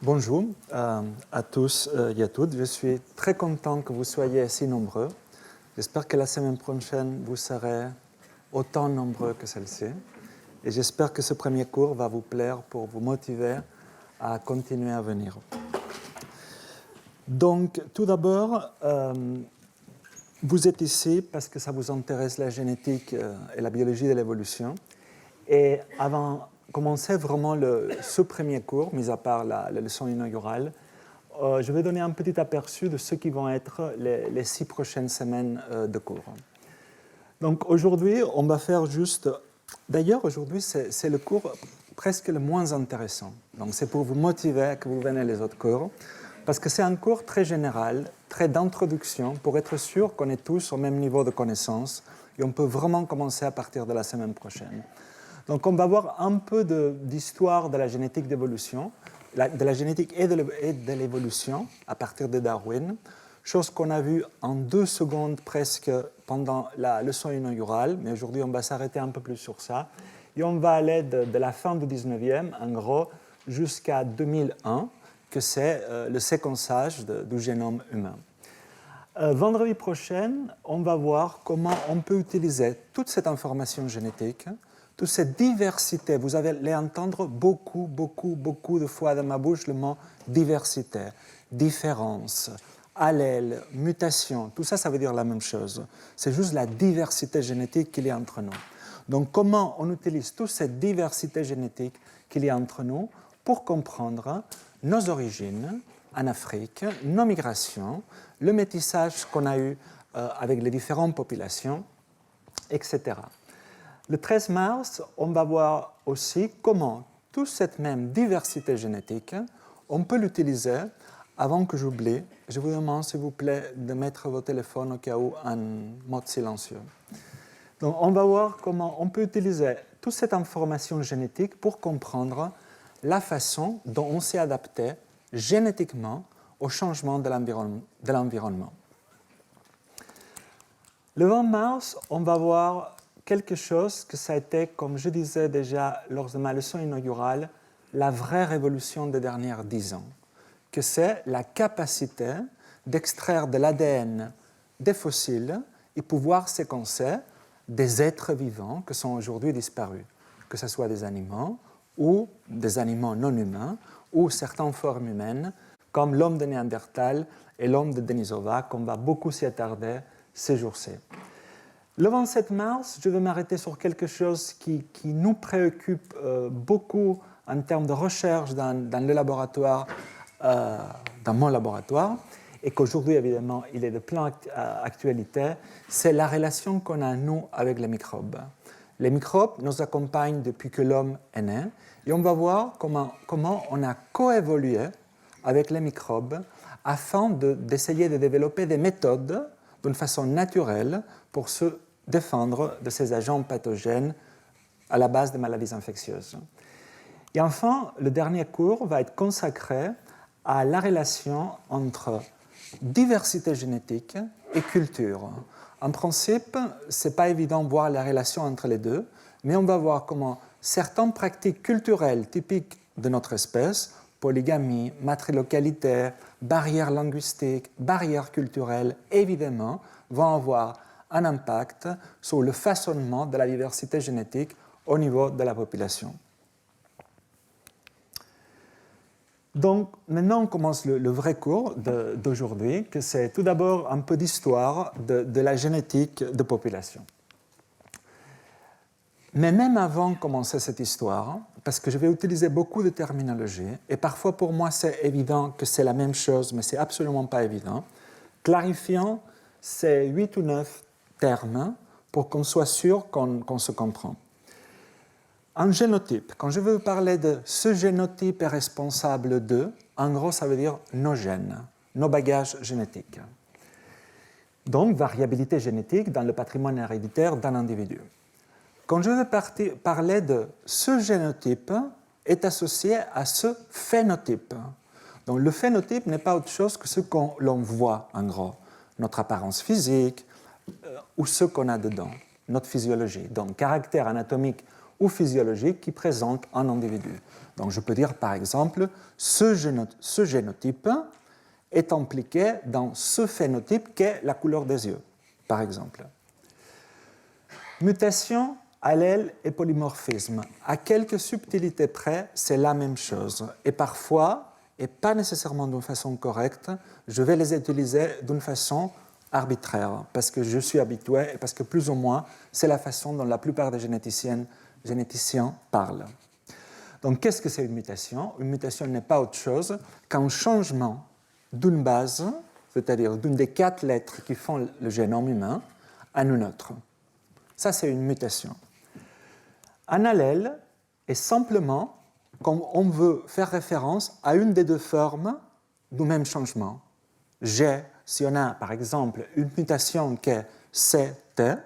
Bonjour à tous et à toutes. Je suis très content que vous soyez si nombreux. J'espère que la semaine prochaine, vous serez autant nombreux que celle-ci. Et j'espère que ce premier cours va vous plaire pour vous motiver à continuer à venir. Donc, tout d'abord, vous êtes ici parce que ça vous intéresse la génétique et la biologie de l'évolution. Et avant de commencer vraiment ce premier cours, mis à part la leçon inaugurale, je vais donner un petit aperçu de ce qui vont être les 6 prochaines semaines de cours. Donc aujourd'hui, on va faire juste... D'ailleurs, aujourd'hui, c'est le cours presque le moins intéressant. Donc c'est pour vous motiver que vous venez les autres cours, parce que c'est un cours très général, très d'introduction, pour être sûr qu'on est tous au même niveau de connaissance, et on peut vraiment commencer à partir de la semaine prochaine. Donc on va voir un peu d'histoire de la génétique d'évolution, de la génétique et de l'évolution à partir de Darwin, chose qu'on a vue en 2 secondes presque pendant la leçon inaugurale, mais aujourd'hui on va s'arrêter un peu plus sur ça. Et on va aller de la fin du 19e, en gros, jusqu'à 2001, que c'est le séquençage du génome humain. Vendredi prochain, on va voir comment on peut utiliser toute cette information génétique, toute cette diversité. Vous allez entendre beaucoup de fois dans ma bouche le mot diversité, différence, allèle, mutation. Tout ça, ça veut dire la même chose. C'est juste la diversité génétique qu'il y a entre nous. Donc, comment on utilise toute cette diversité génétique qu'il y a entre nous pour comprendre nos origines en Afrique, nos migrations, le métissage qu'on a eu avec les différentes populations, etc. Le 13 mars, on va voir aussi comment toute cette même diversité génétique, on peut l'utiliser. Avant que j'oublie, je vous demande s'il vous plaît de mettre vos téléphones au cas où en mode silencieux. Donc, on va voir comment on peut utiliser toute cette information génétique pour comprendre la façon dont on s'est adapté génétiquement au changement de l'environnement. Le 20 mars, on va voir quelque chose que ça a été, comme je disais déjà lors de ma leçon inaugurale, la vraie révolution des dernières 10 ans, que c'est la capacité d'extraire de l'ADN des fossiles et pouvoir séquencer des êtres vivants qui sont aujourd'hui disparus, que ce soit des animaux ou des animaux non humains ou certaines formes humaines, comme l'homme de Néandertal et l'homme de Denisova, qu'on va beaucoup s'y attarder ces jours-ci. Le 27 mars, je vais m'arrêter sur quelque chose qui nous préoccupe beaucoup en termes de recherche dans le laboratoire, dans mon laboratoire, et qu'aujourd'hui, évidemment, il est de pleine actualité, c'est la relation qu'on a, nous, avec les microbes. Les microbes nous accompagnent depuis que l'homme est né, et on va voir comment on a coévolué avec les microbes afin d'essayer de développer des méthodes d'une façon naturelle pour se défendre de ces agents pathogènes à la base des maladies infectieuses. Et enfin, le dernier cours va être consacré à la relation entre diversité génétique et culture. En principe, ce n'est pas évident de voir la relation entre les deux, mais on va voir comment certaines pratiques culturelles typiques de notre espèce, polygamie, matrilocalité, barrières linguistiques, barrières culturelles, évidemment, vont avoir un impact sur le façonnement de la diversité génétique au niveau de la population. Donc, maintenant, on commence le vrai cours d'aujourd'hui, que c'est tout d'abord un peu d'histoire de la génétique de population. Mais même avant de commencer cette histoire, parce que je vais utiliser beaucoup de terminologie, et parfois pour moi c'est évident que c'est la même chose, mais ce n'est absolument pas évident, clarifiant ces 8 ou 9 termes pour qu'on soit sûr qu'on se comprend. Un génotype, quand je veux parler de ce génotype est responsable de, en gros ça veut dire nos gènes, nos bagages génétiques. Donc variabilité génétique dans le patrimoine héréditaire d'un individu. Quand je veux parler de ce génotype est associé à ce phénotype. Donc le phénotype n'est pas autre chose que ce qu'on voit en gros, notre apparence physique ou ce qu'on a dedans, notre physiologie. Donc caractère anatomique ou physiologiques qui présentent un individu. Donc je peux dire par exemple, ce génotype est impliqué dans ce phénotype qu'est la couleur des yeux, par exemple. Mutation, allèle et polymorphisme. À quelques subtilités près, c'est la même chose. Et parfois, et pas nécessairement d'une façon correcte, je vais les utiliser d'une façon arbitraire, parce que je suis habitué et parce que plus ou moins, c'est la façon dont la plupart des généticiens parlent. Donc, qu'est-ce que c'est une mutation? Une mutation n'est pas autre chose qu'un changement d'une base, c'est-à-dire d'une des 4 lettres qui font le génome humain, à une autre. Ça, c'est une mutation. Un allèle est simplement quand on veut faire référence à une des 2 formes du même changement. Si on a, par exemple, une mutation qui est CT,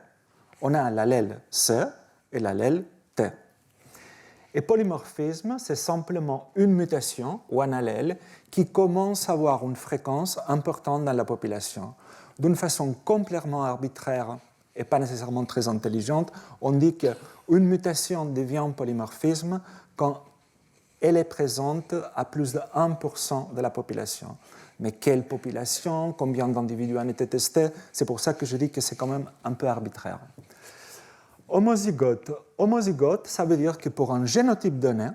on a l'allèle C et l'allèle T. Et polymorphisme, c'est simplement une mutation ou un allèle qui commence à avoir une fréquence importante dans la population. D'une façon complètement arbitraire et pas nécessairement très intelligente, on dit qu'une mutation devient polymorphisme quand elle est présente à plus de 1% de la population. Mais quelle population, combien d'individus ont été testés, c'est pour ça que je dis que c'est quand même un peu arbitraire. Homozygote. Homozygote, ça veut dire que pour un génotype donné,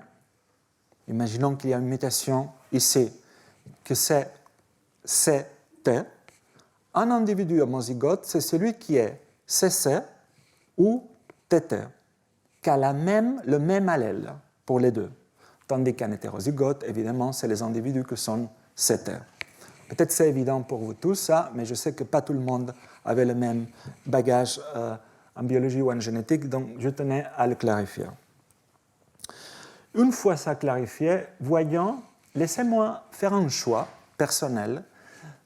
imaginons qu'il y a une mutation ici, que c'est CT, un individu homozygote, c'est celui qui est CC ou TT, qui a le même allèle pour les deux. Tandis qu'un hétérozygote, évidemment, c'est les individus qui sont CT. Peut-être c'est évident pour vous tous, ça, mais je sais que pas tout le monde avait le même bagage en biologie ou en génétique, donc je tenais à le clarifier. Une fois ça clarifié, voyons, laissez-moi faire un choix personnel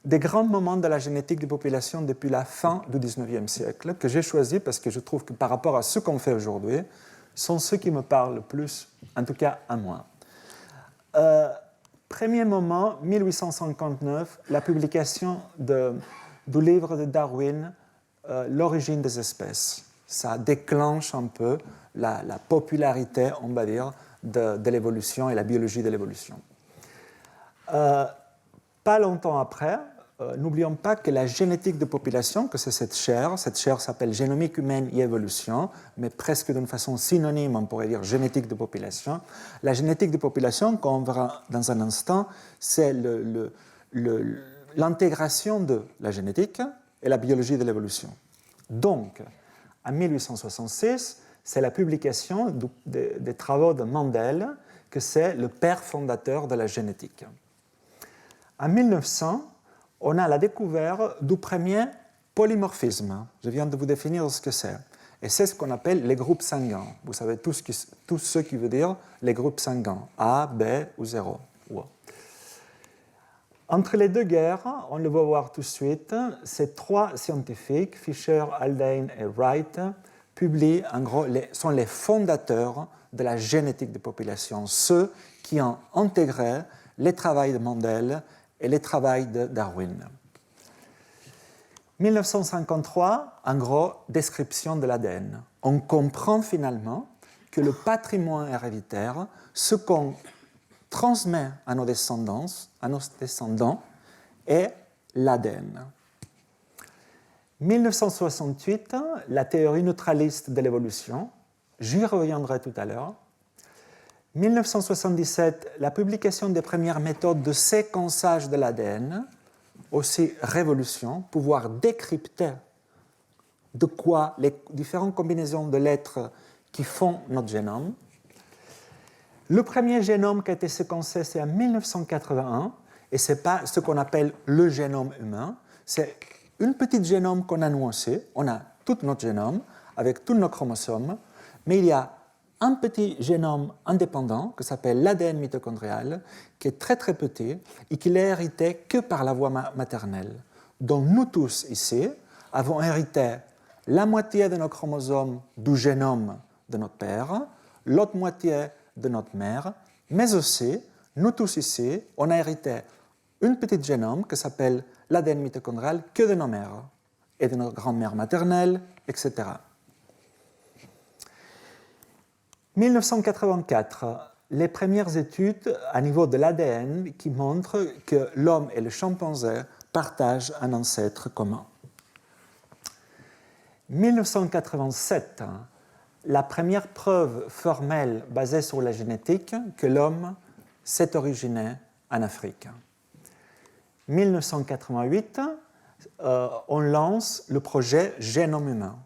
des grands moments de la génétique des populations depuis la fin du XIXe siècle, que j'ai choisi parce que je trouve que par rapport à ce qu'on fait aujourd'hui, sont ceux qui me parlent le plus, en tout cas à moi. Premier moment, 1859, la publication du livre de Darwin, L'origine des espèces. Ça déclenche un peu la popularité, on va dire, de l'évolution et la biologie de l'évolution. Pas longtemps après, n'oublions pas que la génétique de population, que c'est cette chaire s'appelle Génomique humaine et évolution, mais presque d'une façon synonyme, on pourrait dire génétique de population. La génétique de population, comme on verra dans un instant, c'est l'intégration de la génétique et la biologie de l'évolution. Donc, en 1866, c'est la publication des travaux de Mendel que c'est le père fondateur de la génétique. En 1900, on a la découverte du premier polymorphisme. Je viens de vous définir ce que c'est. Et c'est ce qu'on appelle les groupes sanguins. Vous savez tout ce qui veut dire les groupes sanguins, A, B ou 0. Entre les deux guerres, on le va voir tout de suite, ces 3 scientifiques, Fisher, Haldane et Wright, publient, en gros, sont les fondateurs de la génétique des populations, ceux qui ont intégré les travaux de Mendel et les travaux de Darwin. 1953, en gros, description de l'ADN. On comprend finalement que le patrimoine héréditaire, ce qu'on transmet à nos descendants, est l'ADN. 1968, la théorie neutraliste de l'évolution, j'y reviendrai tout à l'heure. 1977, la publication des premières méthodes de séquençage de l'ADN, aussi révolution, pouvoir décrypter de quoi les différentes combinaisons de lettres qui font notre génome. Le premier génome qui a été séquencé, c'est en 1981, et ce n'est pas ce qu'on appelle le génome humain, c'est une petite génome qu'on a nous aussi. On a tout notre génome, avec tous nos chromosomes, mais il y a un petit génome indépendant, qui s'appelle l'ADN mitochondrial, qui est très très petit, et qui n'est hérité que par la voie maternelle. Donc nous tous ici avons hérité la moitié de nos chromosomes du génome de notre père, l'autre moitié de notre mère, mais aussi, nous tous ici, on a hérité une petite génome qui s'appelle l'ADN mitochondrial que de nos mères et de nos grands-mères maternelles, etc. 1984, les premières études à niveau de l'ADN qui montrent que l'homme et le chimpanzé partagent un ancêtre commun. 1987, la première preuve formelle basée sur la génétique que l'homme s'est originé en Afrique. 1988, on lance le projet Génome humain.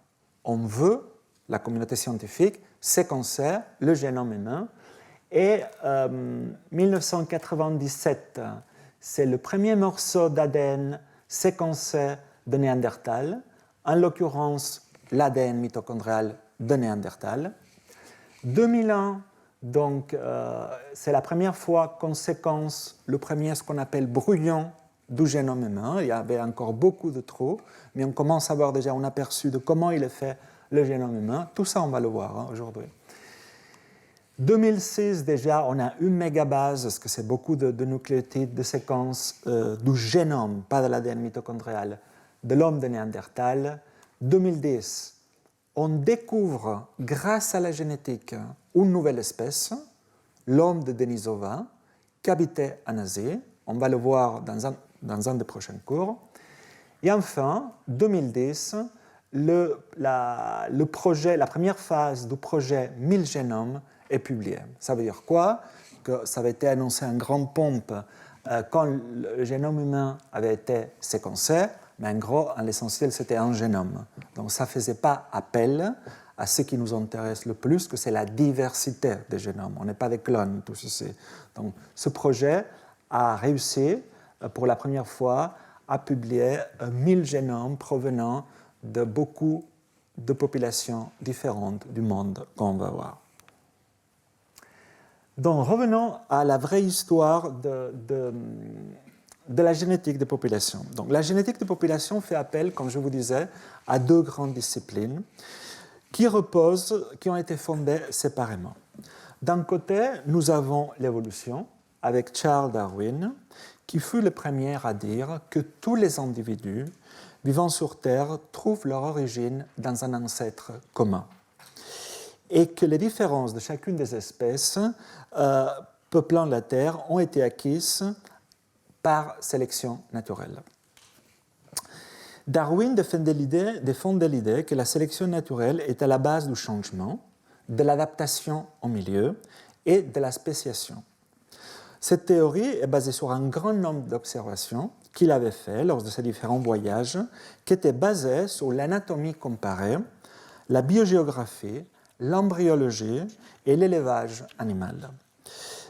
On veut, la communauté scientifique, séquencer le génome humain. Et 1997, c'est le premier morceau d'ADN séquencé de Néandertal, en l'occurrence l'ADN mitochondrial de Néandertal. 2001, donc, c'est la première fois qu'on séquence le premier, ce qu'on appelle brouillon du génome humain. Il y avait encore beaucoup de trous, mais on commence à avoir déjà un aperçu de comment il est fait le génome humain. Tout ça, on va le voir aujourd'hui. 2006, déjà, on a une mégabase, parce que c'est beaucoup de nucléotides, de séquences du génome, pas de l'ADN mitochondrial, de l'homme de Néandertal. 2010, on découvre, grâce à la génétique, une nouvelle espèce, l'homme de Denisova, qui habitait en Asie. On va le voir dans un des prochains cours. Et enfin, 2010, la première phase du projet 1000 génomes est publiée. Ça veut dire quoi? Que ça avait été annoncé en grande pompe quand le génome humain avait été séquencé, mais en gros, en l'essentiel, c'était un génome. Donc ça ne faisait pas appel à ce qui nous intéresse le plus, que c'est la diversité des génomes. On n'est pas des clones, tout ceci. Donc ce projet a réussi, pour la première fois, à publier 1000 génomes provenant de beaucoup de populations différentes du monde qu'on va voir. Donc revenons à la vraie histoire de la génétique des populations. Donc la génétique des populations fait appel, comme je vous disais, à deux grandes disciplines qui ont été fondées séparément. D'un côté, nous avons l'évolution, avec Charles Darwin, qui fut le premier à dire que tous les individus vivant sur Terre trouvent leur origine dans un ancêtre commun et que les différences de chacune des espèces peuplant la Terre ont été acquises par sélection naturelle. Darwin défendait l'idée que la sélection naturelle est à la base du changement, de l'adaptation au milieu et de la spéciation. Cette théorie est basée sur un grand nombre d'observations qu'il avait faites lors de ses différents voyages, qui étaient basées sur l'anatomie comparée, la biogéographie, l'embryologie et l'élevage animal.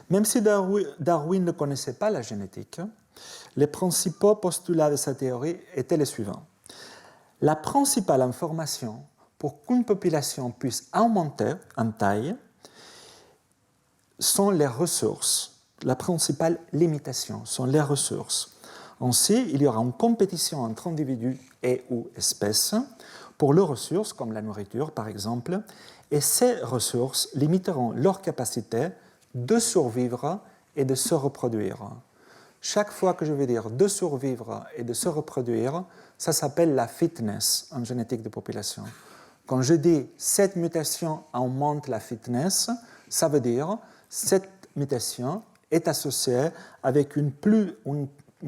Même si Darwin ne connaissait pas la génétique, les principaux postulats de sa théorie étaient les suivants. La principale information pour qu'une population puisse augmenter en taille sont les ressources. La principale limitation sont les ressources. Ainsi, il y aura une compétition entre individus et ou espèces pour leurs ressources, comme la nourriture par exemple, et ces ressources limiteront leur capacité de survivre et de se reproduire. Chaque fois que je vais dire de survivre et de se reproduire, ça s'appelle la fitness en génétique de population. Quand je dis cette mutation augmente la fitness, ça veut dire cette mutation est associée avec une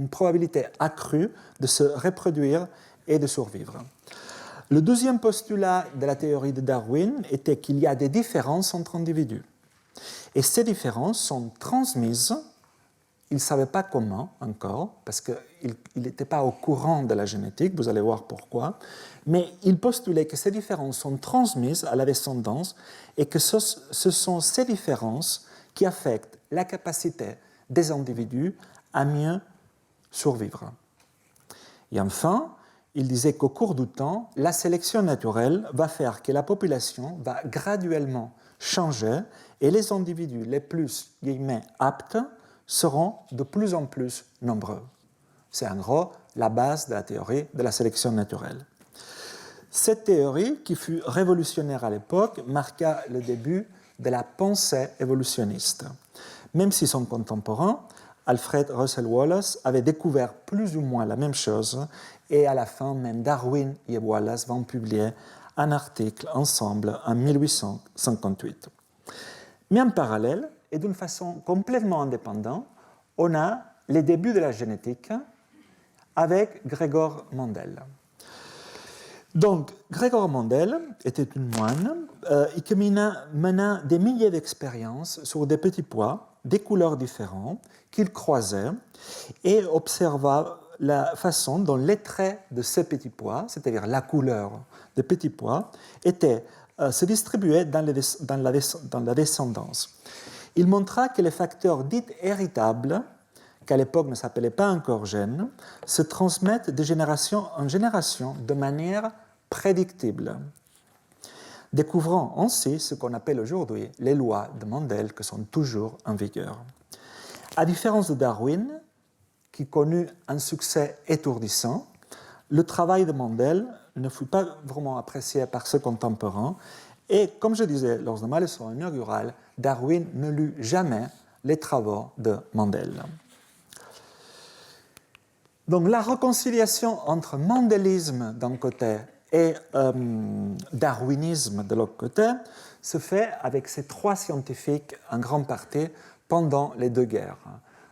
probabilité accrue de se reproduire et de survivre. Le deuxième postulat de la théorie de Darwin était qu'il y a des différences entre individus. Et ces différences sont transmises, il ne savait pas comment encore, parce qu'il n'était pas au courant de la génétique, vous allez voir pourquoi, mais il postulait que ces différences sont transmises à la descendance et que ce sont ces différences qui affectent la capacité des individus à mieux survivre. Et enfin, il disait qu'au cours du temps, la sélection naturelle va faire que la population va graduellement changer et les individus les plus aptes seront de plus en plus nombreux. C'est en gros la base de la théorie de la sélection naturelle. Cette théorie, qui fut révolutionnaire à l'époque, marqua le début de la pensée évolutionniste. Même si son contemporain, Alfred Russel Wallace, avait découvert plus ou moins la même chose, et à la fin, même Darwin et Wallace vont publier un article ensemble en 1858. Mais en parallèle, et d'une façon complètement indépendante, on a les débuts de la génétique avec Gregor Mendel. Donc, Gregor Mendel était une moine qui mena des milliers d'expériences sur des petits pois, des couleurs différentes, qu'il croisait et observa la façon dont les traits de ces petits pois, c'est-à-dire la couleur des petits pois, se distribuaient dans la descendance. Il montra que les facteurs dits héritables, qu'à l'époque ne s'appelaient pas encore gènes, se transmettent de génération en génération de manière prédictible, découvrant ainsi ce qu'on appelle aujourd'hui les lois de Mendel, qui sont toujours en vigueur. À différence de Darwin, qui connut un succès étourdissant, le travail de Mendel ne fut pas vraiment apprécié par ses contemporains, et comme je disais lors de ma leçon inaugurale, Darwin ne lut jamais les travaux de Mendel. Donc la réconciliation entre mendélisme d'un côté et darwinisme de l'autre côté se fait avec ces trois scientifiques en grande partie pendant les deux guerres.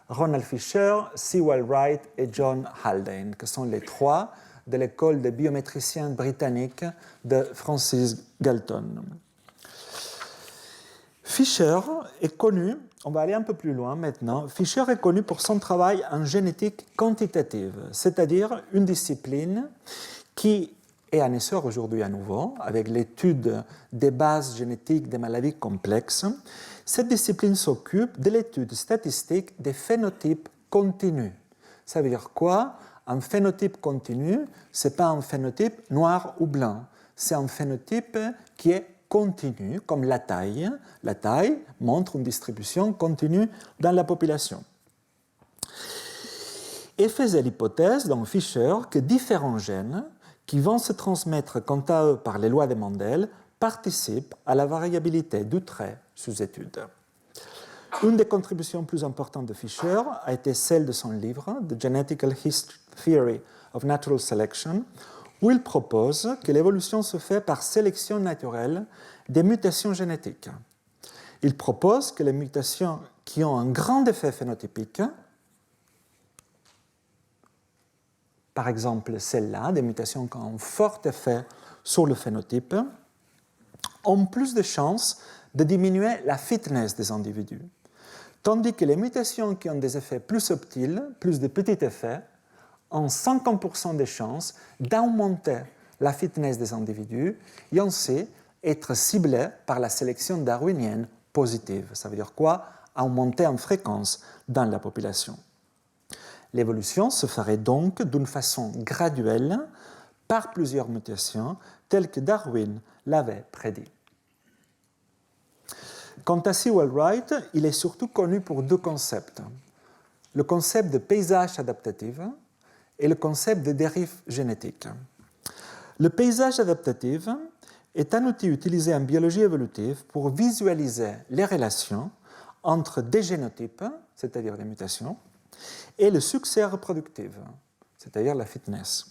Ronald Fisher, Sewell Wright et John Haldane, qui sont les trois de l'école de biométriciens britannique de Francis Galton. Fisher est connu, on va aller un peu plus loin maintenant, Fisher est connu pour son travail en génétique quantitative, c'est-à-dire une discipline qui est en essor aujourd'hui à nouveau, avec l'étude des bases génétiques des maladies complexes. Cette discipline s'occupe de l'étude statistique des phénotypes continus. Ça veut dire quoi? Un phénotype continu, ce n'est pas un phénotype noir ou blanc, c'est un phénotype qui est continu, comme la taille. La taille montre une distribution continue dans la population. Et faisait l'hypothèse, dans Fisher, que différents gènes qui vont se transmettre quant à eux par les lois de Mendel participent à la variabilité du trait sous étude. Une des contributions plus importantes de Fisher a été celle de son livre The Genetical Theory of Natural Selection, où il propose que l'évolution se fait par sélection naturelle des mutations génétiques. Il propose que les mutations qui ont un grand effet phénotypique, par exemple celles-là, des mutations qui ont un fort effet sur le phénotype, ont plus de chances de diminuer la fitness des individus. Tandis que les mutations qui ont des effets plus subtils, plus de petits effets, ont 50% de chances d'augmenter la fitness des individus et ainsi être ciblées par la sélection darwinienne positive. Ça veut dire quoi? Augmenter en fréquence dans la population. L'évolution se ferait donc d'une façon graduelle par plusieurs mutations telles que Darwin l'avait prédit. Quant à Sewell Wright, il est surtout connu pour deux concepts. Le concept de paysage adaptatif et le concept de dérive génétique. Le paysage adaptatif est un outil utilisé en biologie évolutive pour visualiser les relations entre des génotypes, c'est-à-dire les mutations, et le succès reproductif, c'est-à-dire la fitness.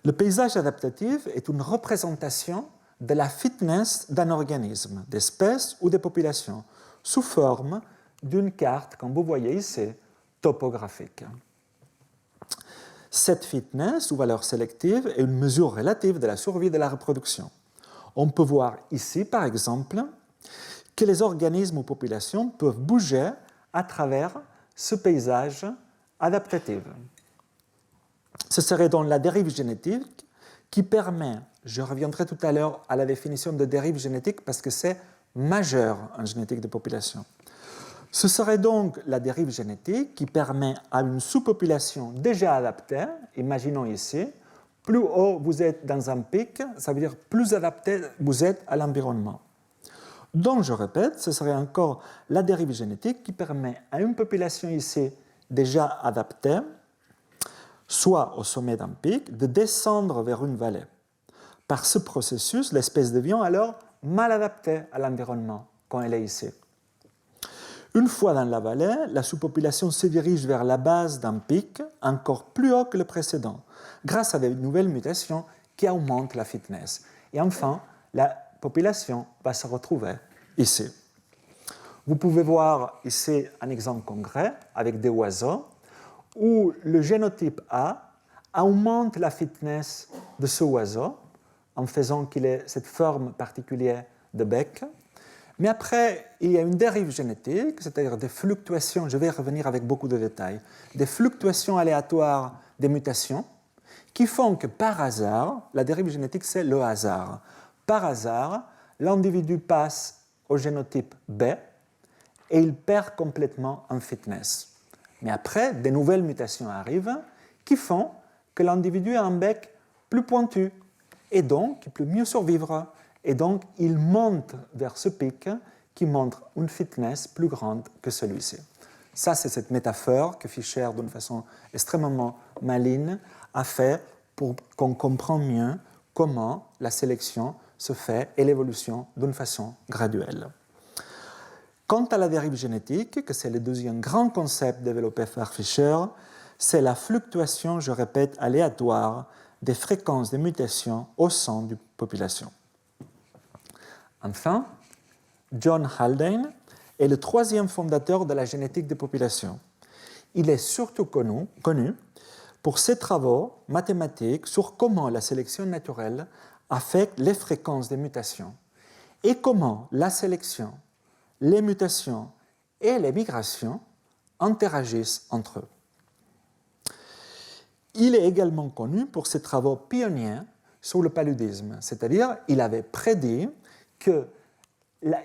Le paysage adaptatif est une représentation de la fitness d'un organisme, d'espèce ou de population, sous forme d'une carte, comme vous voyez ici, topographique. Cette fitness ou valeur sélective est une mesure relative de la survie de la reproduction. On peut voir ici, par exemple, que les organismes ou populations peuvent bouger à travers ce paysage adaptatif. Ce serait donc la dérive génétique qui permet, je reviendrai tout à l'heure à la définition de dérive génétique parce que c'est majeur en génétique de population. Ce serait donc la dérive génétique qui permet à une sous-population déjà adaptée, imaginons ici, plus haut vous êtes dans un pic, ça veut dire plus adapté vous êtes à l'environnement. Donc, je répète, ce serait encore la dérive génétique qui permet à une population ici déjà adaptée, soit au sommet d'un pic, de descendre vers une vallée. Par ce processus, l'espèce devient alors mal adaptée à l'environnement quand elle est ici. Une fois dans la vallée, la sous-population se dirige vers la base d'un pic encore plus haut que le précédent, grâce à de nouvelles mutations qui augmentent la fitness. Et enfin, la population va se retrouver ici. Vous pouvez voir ici un exemple concret avec des oiseaux où le génotype A augmente la fitness de ce oiseau en faisant qu'il ait cette forme particulière de bec. Mais après, il y a une dérive génétique, c'est-à-dire des fluctuations, je vais revenir avec beaucoup de détails, des fluctuations aléatoires des mutations qui font que par hasard, la dérive génétique c'est le hasard, par hasard, l'individu passe au génotype B et il perd complètement en fitness. Mais après, des nouvelles mutations arrivent qui font que l'individu a un bec plus pointu et donc il peut mieux survivre. Et donc, il monte vers ce pic qui montre une fitness plus grande que celui-ci. Ça, c'est cette métaphore que Fischer, d'une façon extrêmement maligne, a fait pour qu'on comprenne mieux comment la sélection se fait et l'évolution d'une façon graduelle. Quant à la dérive génétique, que c'est le deuxième grand concept développé par Fischer, c'est la fluctuation, je répète, aléatoire des fréquences de mutations au sein d'une population. Enfin, John Haldane est le troisième fondateur de la génétique des populations. Il est surtout connu pour ses travaux mathématiques sur comment la sélection naturelle affecte les fréquences des mutations et comment la sélection, les mutations et les migrations interagissent entre eux. Il est également connu pour ses travaux pionniers sur le paludisme, c'est-à-dire il avait prédit qu'il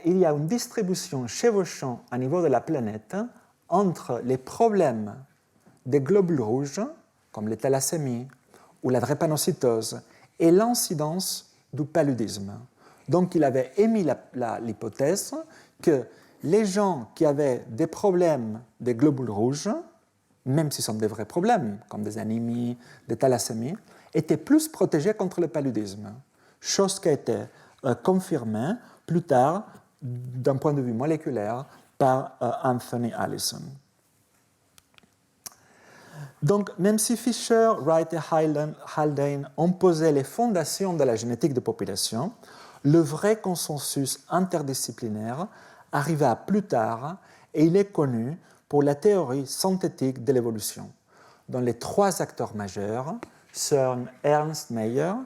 y a une distribution chevauchant au niveau de la planète entre les problèmes des globules rouges, comme les thalassémies ou la drépanocytose, et l'incidence du paludisme. Donc il avait émis l'hypothèse que les gens qui avaient des problèmes des globules rouges, même si ce sont des vrais problèmes, comme des anémies, des thalassémies, étaient plus protégés contre le paludisme, chose qui a été confirmée plus tard, d'un point de vue moléculaire, par Anthony Allison. Donc, même si Fischer, Wright et Haldane ont posé les fondations de la génétique de population, le vrai consensus interdisciplinaire arriva plus tard et il est connu pour la théorie synthétique de l'évolution, dont les trois acteurs majeurs sont Ernst Mayr,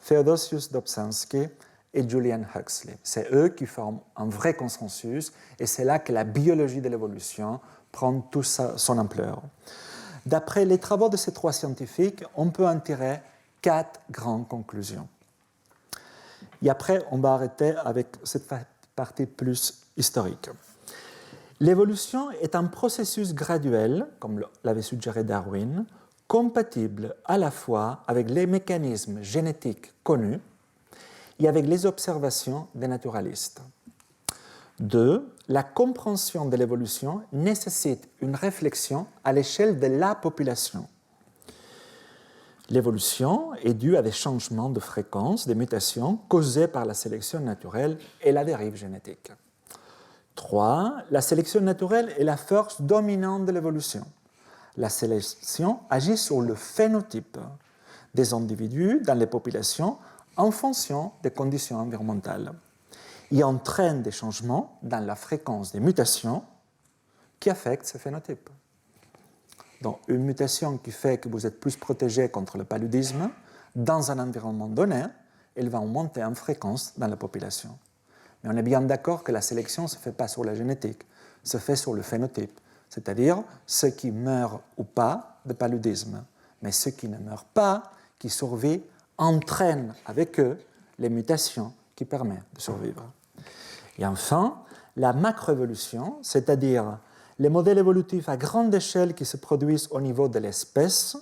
Theodosius Dobzhansky et Julian Huxley. C'est eux qui forment un vrai consensus et c'est là que la biologie de l'évolution prend toute son ampleur. D'après les travaux de ces trois scientifiques, on peut en tirer 4 grandes conclusions. Et après, on va arrêter avec cette partie plus historique. L'évolution est un processus graduel, comme l'avait suggéré Darwin, compatible à la fois avec les mécanismes génétiques connus et avec les observations des naturalistes. 2. La compréhension de l'évolution nécessite une réflexion à l'échelle de la population. L'évolution est due à des changements de fréquence, des mutations causées par la sélection naturelle et la dérive génétique. 3. La sélection naturelle est la force dominante de l'évolution. La sélection agit sur le phénotype des individus dans les populations en fonction des conditions environnementales et entraîne des changements dans la fréquence des mutations qui affectent ce phénotype. Donc, une mutation qui fait que vous êtes plus protégé contre le paludisme, dans un environnement donné, elle va augmenter en fréquence dans la population. Mais on est bien d'accord que la sélection ne se fait pas sur la génétique, se fait sur le phénotype, c'est-à-dire ceux qui meurent ou pas de paludisme. Mais ceux qui ne meurent pas, qui survivent, entraînent avec eux les mutations qui permettent de survivre. Et enfin, la macroévolution, c'est-à-dire les modèles évolutifs à grande échelle qui se produisent au niveau de l'espèce,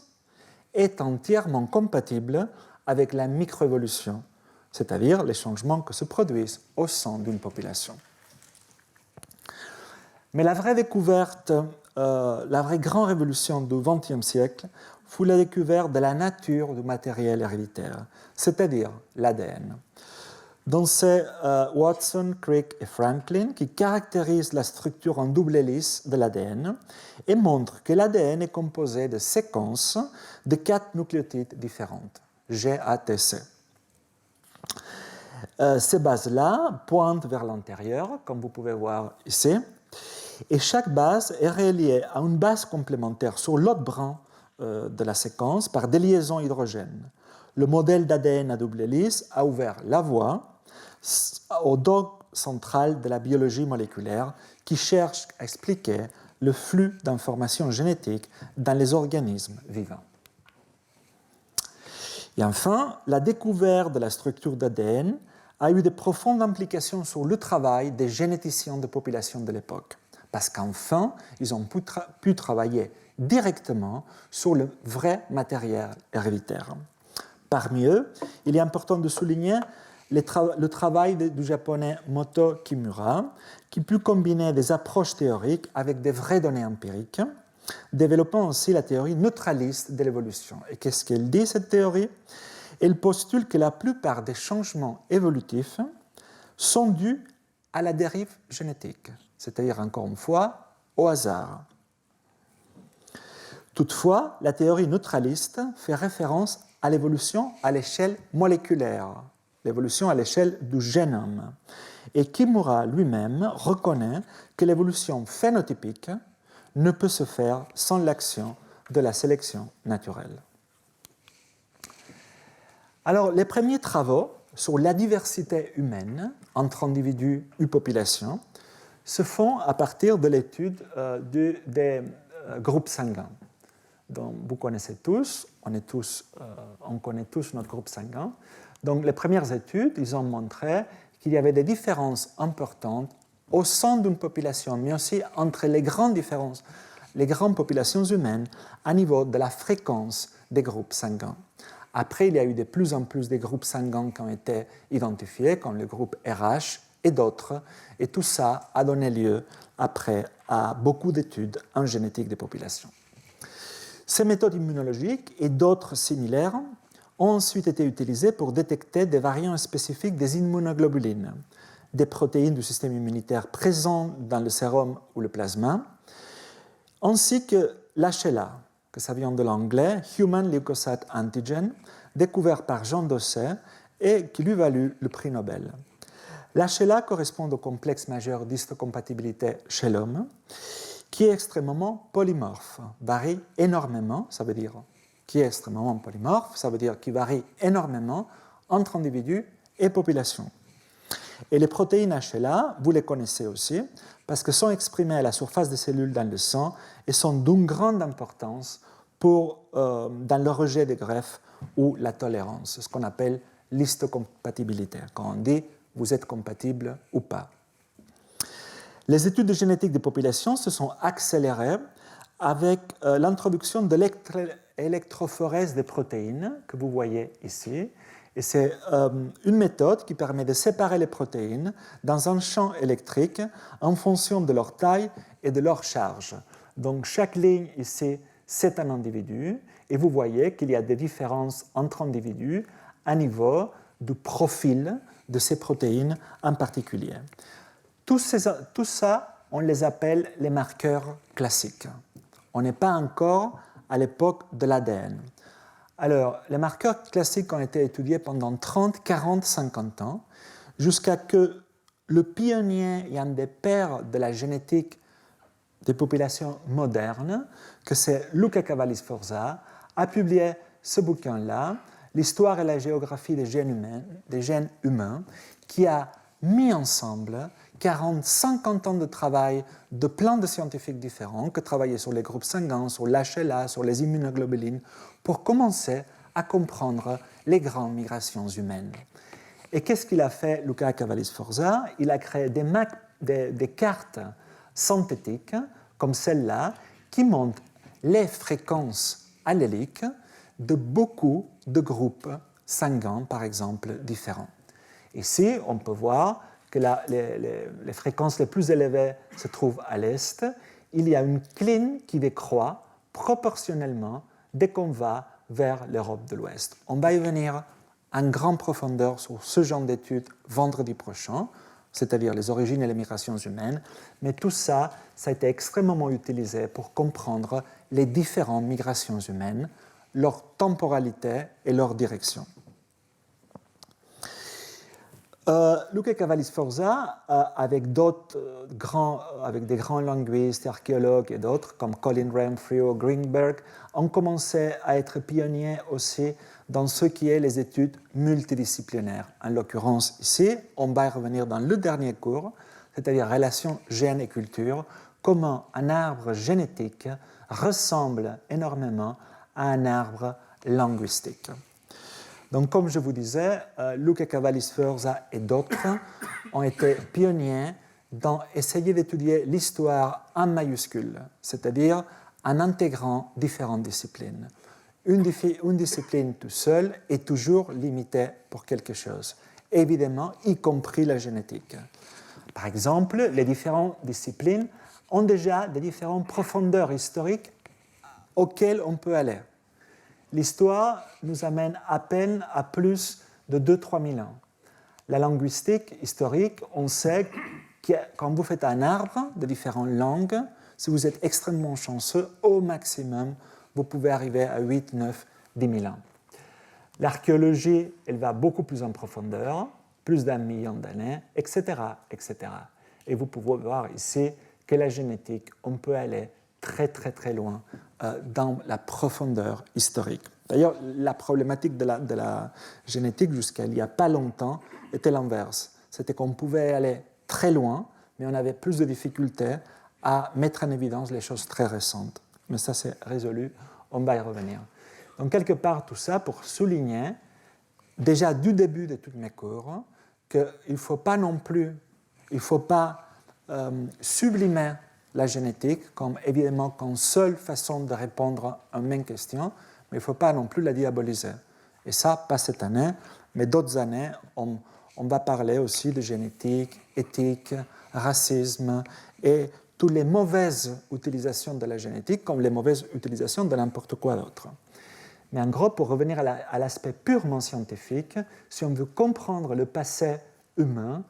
est entièrement compatible avec la microévolution, c'est-à-dire les changements qui se produisent au sein d'une population. Mais la vraie découverte, la vraie grande révolution du XXe siècle fut la découverte de la nature du matériel héréditaire, c'est-à-dire l'ADN. Donc c'est Watson, Crick et Franklin qui caractérisent la structure en double hélice de l'ADN et montrent que l'ADN est composé de séquences de 4 nucléotides différentes, GATC. Ces bases-là pointent vers l'intérieur, comme vous pouvez voir ici, Et chaque base est reliée à une base complémentaire sur l'autre brin de la séquence par des liaisons hydrogènes. Le modèle d'ADN à double hélice a ouvert la voie au dogme central de la biologie moléculaire qui cherche à expliquer le flux d'informations génétiques dans les organismes vivants. Et enfin, la découverte de la structure d'ADN a eu de profondes implications sur le travail des généticiens de population de l'époque, parce qu'enfin, ils ont pu travailler directement sur le vrai matériel héréditaire. Parmi eux, il est important de souligner le travail du japonais Moto Kimura, qui put combiner des approches théoriques avec des vraies données empiriques, développant aussi la théorie neutraliste de l'évolution. Et qu'est-ce qu'elle dit, cette théorie ? Elle postule que la plupart des changements évolutifs sont dus à la dérive génétique, c'est-à-dire, encore une fois, au hasard. Toutefois, la théorie neutraliste fait référence à l'évolution à l'échelle moléculaire, l'évolution à l'échelle du génome. Et Kimura lui-même reconnaît que l'évolution phénotypique ne peut se faire sans l'action de la sélection naturelle. Alors, les premiers travaux sur la diversité humaine entre individus et populations se font à partir de l'étude des groupes sanguins. Donc, vous connaissez tous, on connaît tous notre groupe sanguin. Donc, les premières études, ils ont montré qu'il y avait des différences importantes au sein d'une population, mais aussi entre les grandes populations humaines à niveau de la fréquence des groupes sanguins. Après, il y a eu de plus en plus de groupes sanguins qui ont été identifiés, comme le groupe RH et d'autres, et tout ça a donné lieu après à beaucoup d'études en génétique des populations. Ces méthodes immunologiques et d'autres similaires ont ensuite été utilisées pour détecter des variants spécifiques des immunoglobulines, des protéines du système immunitaire présentes dans le sérum ou le plasma, ainsi que l'HLA, que ça vient de l'anglais, Human Leukocyte Antigen, découvert par Jean Dosset et qui lui valut le prix Nobel. L'HLA correspond au complexe majeur d'histocompatibilité chez l'homme, qui est extrêmement polymorphe, varie énormément, ça veut dire qui est extrêmement polymorphe, ça veut dire qui varie énormément entre individus et populations. Et les protéines HLA, vous les connaissez aussi, parce qu'elles sont exprimées à la surface des cellules dans le sang et sont d'une grande importance dans le rejet des greffes ou la tolérance, ce qu'on appelle l'histocompatibilité, quand on dit vous êtes compatible ou pas. Les études de génétique des populations se sont accélérées avec l'introduction de l'électrophorèse des protéines que vous voyez ici. Et c'est une méthode qui permet de séparer les protéines dans un champ électrique en fonction de leur taille et de leur charge. Donc chaque ligne ici, c'est un individu, et vous voyez qu'il y a des différences entre individus à niveau du profil de ces protéines en particulier. Tout ça, on les appelle les marqueurs classiques. On n'est pas encore à l'époque de l'ADN. Alors, les marqueurs classiques ont été étudiés pendant 30, 40, 50 ans, jusqu'à que le pionnier et un des pères de la génétique des populations modernes, que c'est Luca Cavalli-Sforza, a publié ce bouquin-là, L'histoire et la géographie des gènes humains, qui a mis ensemble 40, 50 ans de travail de plein de scientifiques différents qui travaillaient sur les groupes sanguins, sur l'HLA, sur les immunoglobulines, pour commencer à comprendre les grandes migrations humaines. Et qu'est-ce qu'il a fait, Luca Cavalli-Sforza ? Il a créé des cartes synthétiques, comme celle-là, qui montrent les fréquences alléliques de beaucoup de groupes sanguins, par exemple, différents. Ici, on peut voir que les fréquences les plus élevées se trouvent à l'est. Il y a une cline qui décroît proportionnellement dès qu'on va vers l'Europe de l'Ouest. On va y venir en grande profondeur sur ce genre d'études vendredi prochain, c'est-à-dire les origines et les migrations humaines, mais tout ça, ça a été extrêmement utilisé pour comprendre les différentes migrations humaines, leur temporalité et leur direction. Luca Cavalli-Sforza, avec d'autres avec des grands linguistes, archéologues et d'autres, comme Colin Renfrew ou Greenberg, ont commencé à être pionniers aussi dans ce qui est les études multidisciplinaires. En l'occurrence, ici, on va y revenir dans le dernier cours, c'est-à-dire relation gène et culture, comment un arbre génétique ressemble énormément à un arbre linguistique. Donc, comme je vous disais, Luca Cavalli-Sforza et d'autres ont été pionniers dans essayer d'étudier l'histoire en majuscule, c'est-à-dire en intégrant différentes disciplines. Une discipline tout seule est toujours limitée pour quelque chose, évidemment, y compris la génétique. Par exemple, les différentes disciplines ont déjà des différentes profondeurs historiques auxquelles on peut aller. L'histoire nous amène à peine à plus de 2-3 000 ans. La linguistique historique, on sait que quand vous faites un arbre de différentes langues, si vous êtes extrêmement chanceux, au maximum, vous pouvez arriver à 8, 9, 10 000 ans. L'archéologie, elle va beaucoup plus en profondeur, plus d'1 million d'années, etc., etc. Et vous pouvez voir ici que la génétique, on peut aller très très très loin dans la profondeur historique. D'ailleurs, la problématique de la génétique jusqu'à il n'y a pas longtemps était l'inverse. C'était qu'on pouvait aller très loin, mais on avait plus de difficultés à mettre en évidence les choses très récentes. Mais ça, c'est résolu, on va y revenir. Donc, quelque part, tout ça pour souligner, déjà du début de tous mes cours, qu'il ne faut pas non plus, il ne faut pas sublimer la génétique comme évidemment comme seule façon de répondre à une même question, mais il ne faut pas non plus la diaboliser. Et ça, pas cette année, mais d'autres années, on va parler aussi de génétique, éthique, racisme et toutes les mauvaises utilisations de la génétique comme les mauvaises utilisations de n'importe quoi d'autre. Mais en gros, pour revenir à l'aspect purement scientifique, si on veut comprendre le passé humain,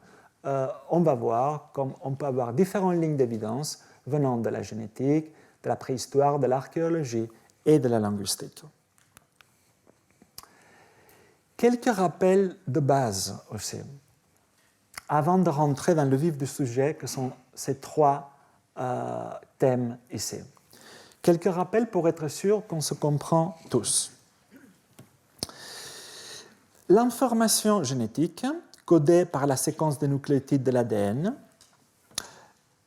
on va voir comme on peut avoir différentes lignes d'évidence venant de la génétique, de la préhistoire, de l'archéologie et de la linguistique. Quelques rappels de base aussi, avant de rentrer dans le vif du sujet, que sont ces trois thèmes ici. Quelques rappels pour être sûr qu'on se comprend tous. L'information génétique, codée par la séquence des nucléotides de l'ADN,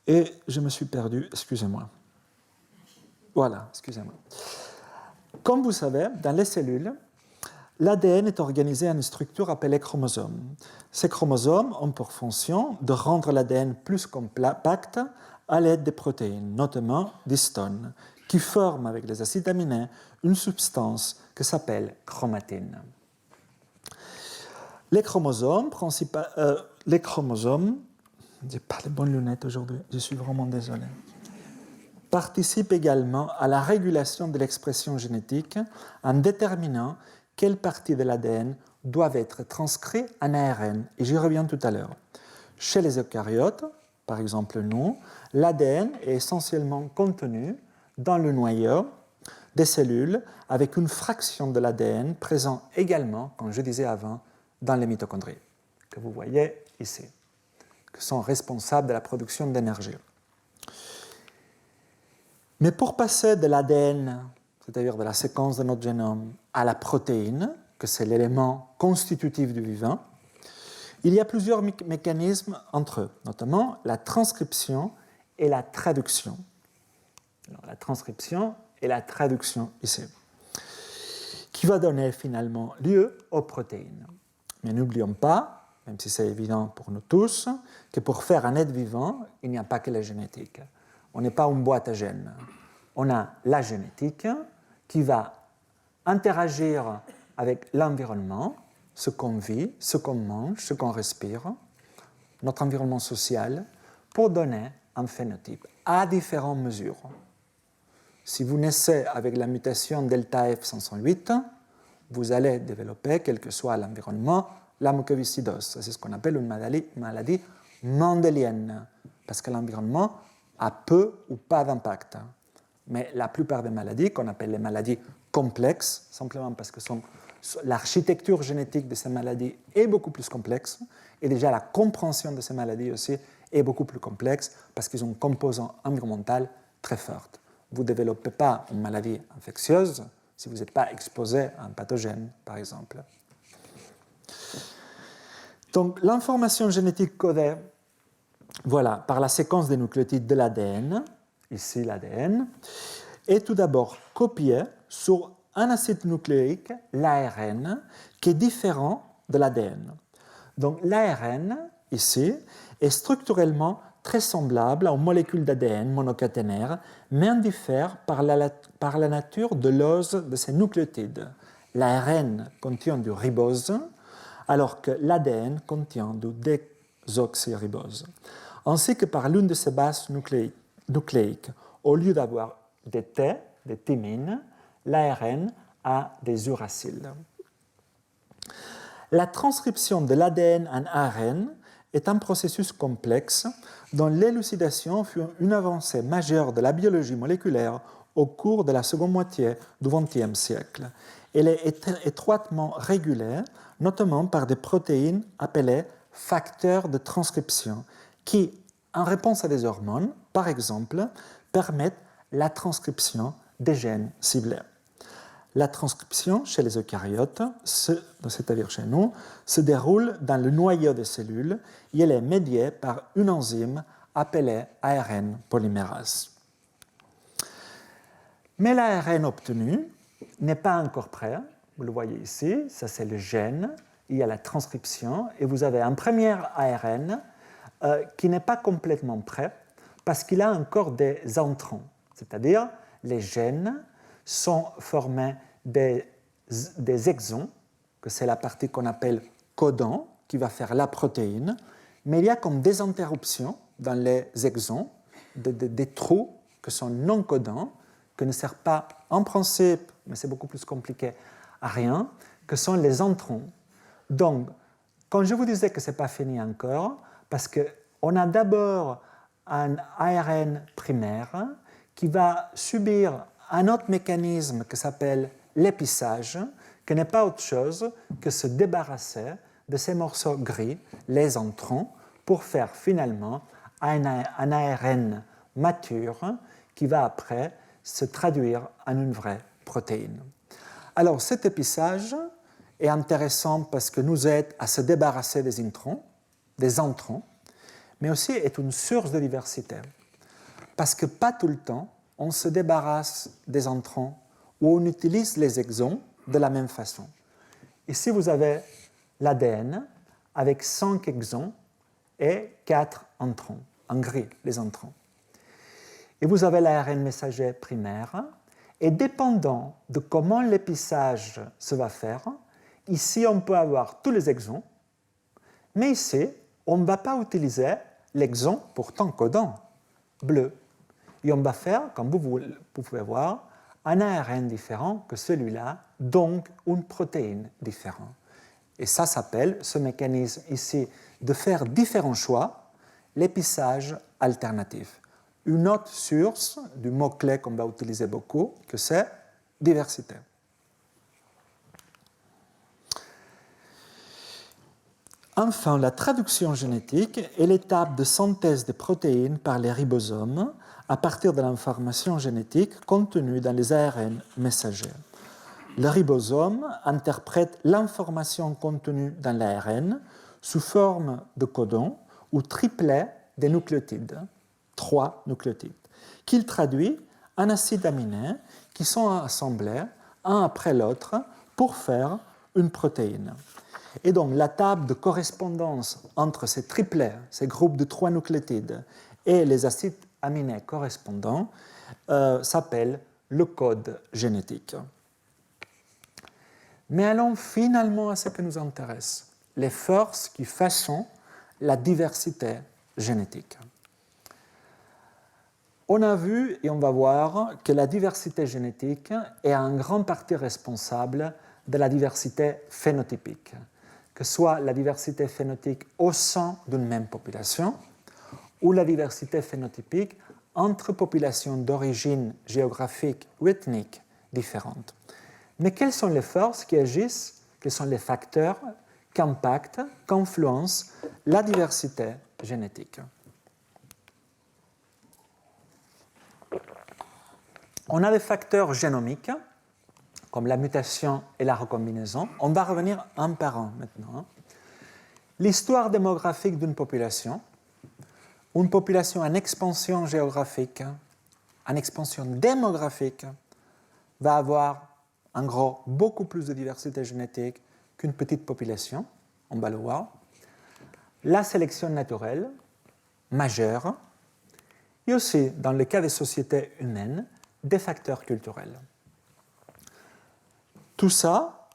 et je me suis perdu, excusez-moi. Voilà, excusez-moi. Comme vous savez, dans les cellules, l'ADN est organisé en une structure appelée chromosome. Ces chromosomes ont pour fonction de rendre l'ADN plus compact à l'aide des protéines, notamment d'histones, qui forment avec les acides aminés une substance qui s'appelle chromatine. Les chromosomes, j'ai pas les bonnes lunettes aujourd'hui, je suis vraiment désolé, participent également à la régulation de l'expression génétique en déterminant quelles parties de l'ADN doivent être transcrites en ARN, et j'y reviens tout à l'heure. Chez les eucaryotes, par exemple nous, l'ADN est essentiellement contenu dans le noyau des cellules avec une fraction de l'ADN présent également, comme je disais avant, dans les mitochondries, que vous voyez ici, qui sont responsables de la production d'énergie. Mais pour passer de l'ADN, c'est-à-dire de la séquence de notre génome, à la protéine, que c'est l'élément constitutif du vivant, il y a plusieurs mécanismes entre eux, notamment la transcription et la traduction. Alors, la transcription et la traduction ici, qui va donner finalement lieu aux protéines. Mais n'oublions pas, même si c'est évident pour nous tous, que pour faire un être vivant, il n'y a pas que la génétique. On n'est pas une boîte à gènes. On a la génétique qui va interagir avec l'environnement, ce qu'on vit, ce qu'on mange, ce qu'on respire, notre environnement social, pour donner un phénotype à différentes mesures. Si vous naissez avec la mutation delta F508, vous allez développer, quel que soit l'environnement, la mucoviscidose. C'est ce qu'on appelle une maladie mendélienne, parce que l'environnement a peu ou pas d'impact. Mais la plupart des maladies, qu'on appelle les maladies complexes, simplement parce que sont l'architecture génétique de ces maladies est beaucoup plus complexe, et déjà la compréhension de ces maladies aussi est beaucoup plus complexe parce qu'ils ont un composant environnemental très fort. Vous ne développez pas une maladie infectieuse si vous n'êtes pas exposé à un pathogène, par exemple. Donc, l'information génétique codée, voilà, par la séquence des nucléotides de l'ADN, ici l'ADN, est tout d'abord copiée sur un acide nucléique, l'ARN, qui est différent de l'ADN. Donc, l'ARN, ici, est structurellement très semblable aux molécules d'ADN monocaténaires, mais en diffère par la nature de l'ose de ces nucléotides. L'ARN contient du ribose, alors que l'ADN contient du désoxyribose. Ainsi que par l'une de ces bases nucléiques. Au lieu d'avoir des T, des thymines, l'ARN a des uracyles. La transcription de l'ADN en ARN est un processus complexe dont l'élucidation fut une avancée majeure de la biologie moléculaire au cours de la seconde moitié du XXe siècle. Elle est étroitement régulée, notamment par des protéines appelées facteurs de transcription, qui, en réponse à des hormones, par exemple, permettent la transcription des gènes ciblés. La transcription chez les eucaryotes, c'est-à-dire chez nous, se déroule dans le noyau des cellules et elle est médiée par une enzyme appelée ARN polymérase. Mais l'ARN obtenu n'est pas encore prêt. Vous le voyez ici, ça c'est le gène, il y a la transcription et vous avez un premier ARN qui n'est pas complètement prêt parce qu'il a encore des entrants, c'est-à-dire les gènes sont formés des exons, que c'est la partie qu'on appelle codon, qui va faire la protéine, mais il y a comme des interruptions dans les exons, des trous qui sont non codants, qui ne servent pas en principe, mais c'est beaucoup plus compliqué, à rien, que sont les entrons. Donc, quand je vous disais que ce n'est pas fini encore, parce qu'on a d'abord un ARN primaire qui va subir un autre mécanisme qui s'appelle l'épissage, qui n'est pas autre chose que se débarrasser de ces morceaux gris, les entrons, pour faire finalement un ARN mature qui va après se traduire en une vraie protéine. Alors cet épissage est intéressant parce que nous aide à se débarrasser des entrons, mais aussi est une source de diversité. Parce que pas tout le temps, on se débarrasse des entrons ou on utilise les exons de la même façon. Ici, vous avez l'ADN avec 5 exons et 4 entrons, en gris, les entrons. Et vous avez l'ARN messager primaire, et dépendant de comment l'épissage se va faire, ici, on peut avoir tous les exons, mais ici, on ne va pas utiliser l'exon pourtant codant, bleu. Et on va faire, comme vous pouvez voir, un ARN différent que celui-là, donc une protéine différente. Et ça s'appelle, ce mécanisme ici, de faire différents choix, l'épissage alternatif. Une autre source du mot-clé qu'on va utiliser beaucoup, que c'est diversité. Enfin, la traduction génétique est l'étape de synthèse des protéines par les ribosomes à partir de l'information génétique contenue dans les ARN messagers. Le ribosome interprète l'information contenue dans l'ARN sous forme de codon ou triplet des nucléotides, 3 nucléotides, qu'il traduit en acides aminés qui sont assemblés un après l'autre pour faire une protéine. Et donc la table de correspondance entre ces triplets, ces groupes de 3 nucléotides, et les acides aminés correspondants s'appelle le code génétique. Mais allons finalement à ce qui nous intéresse, les forces qui façonnent la diversité génétique. On a vu et on va voir que la diversité génétique est en grande partie responsable de la diversité phénotypique, que ce soit la diversité phénotypique au sein d'une même population ou la diversité phénotypique entre populations d'origine géographique ou ethnique différentes. Mais quelles sont les forces qui agissent, quels sont les facteurs qui impactent, qui influencent la diversité génétique? On a des facteurs génomiques, comme la mutation et la recombinaison. On va revenir un par un maintenant. L'histoire démographique d'une population, une population en expansion géographique, en expansion démographique, va avoir en gros beaucoup plus de diversité génétique qu'une petite population, on va le voir. La sélection naturelle, majeure, et aussi, dans le cas des sociétés humaines, des facteurs culturels. Tout ça,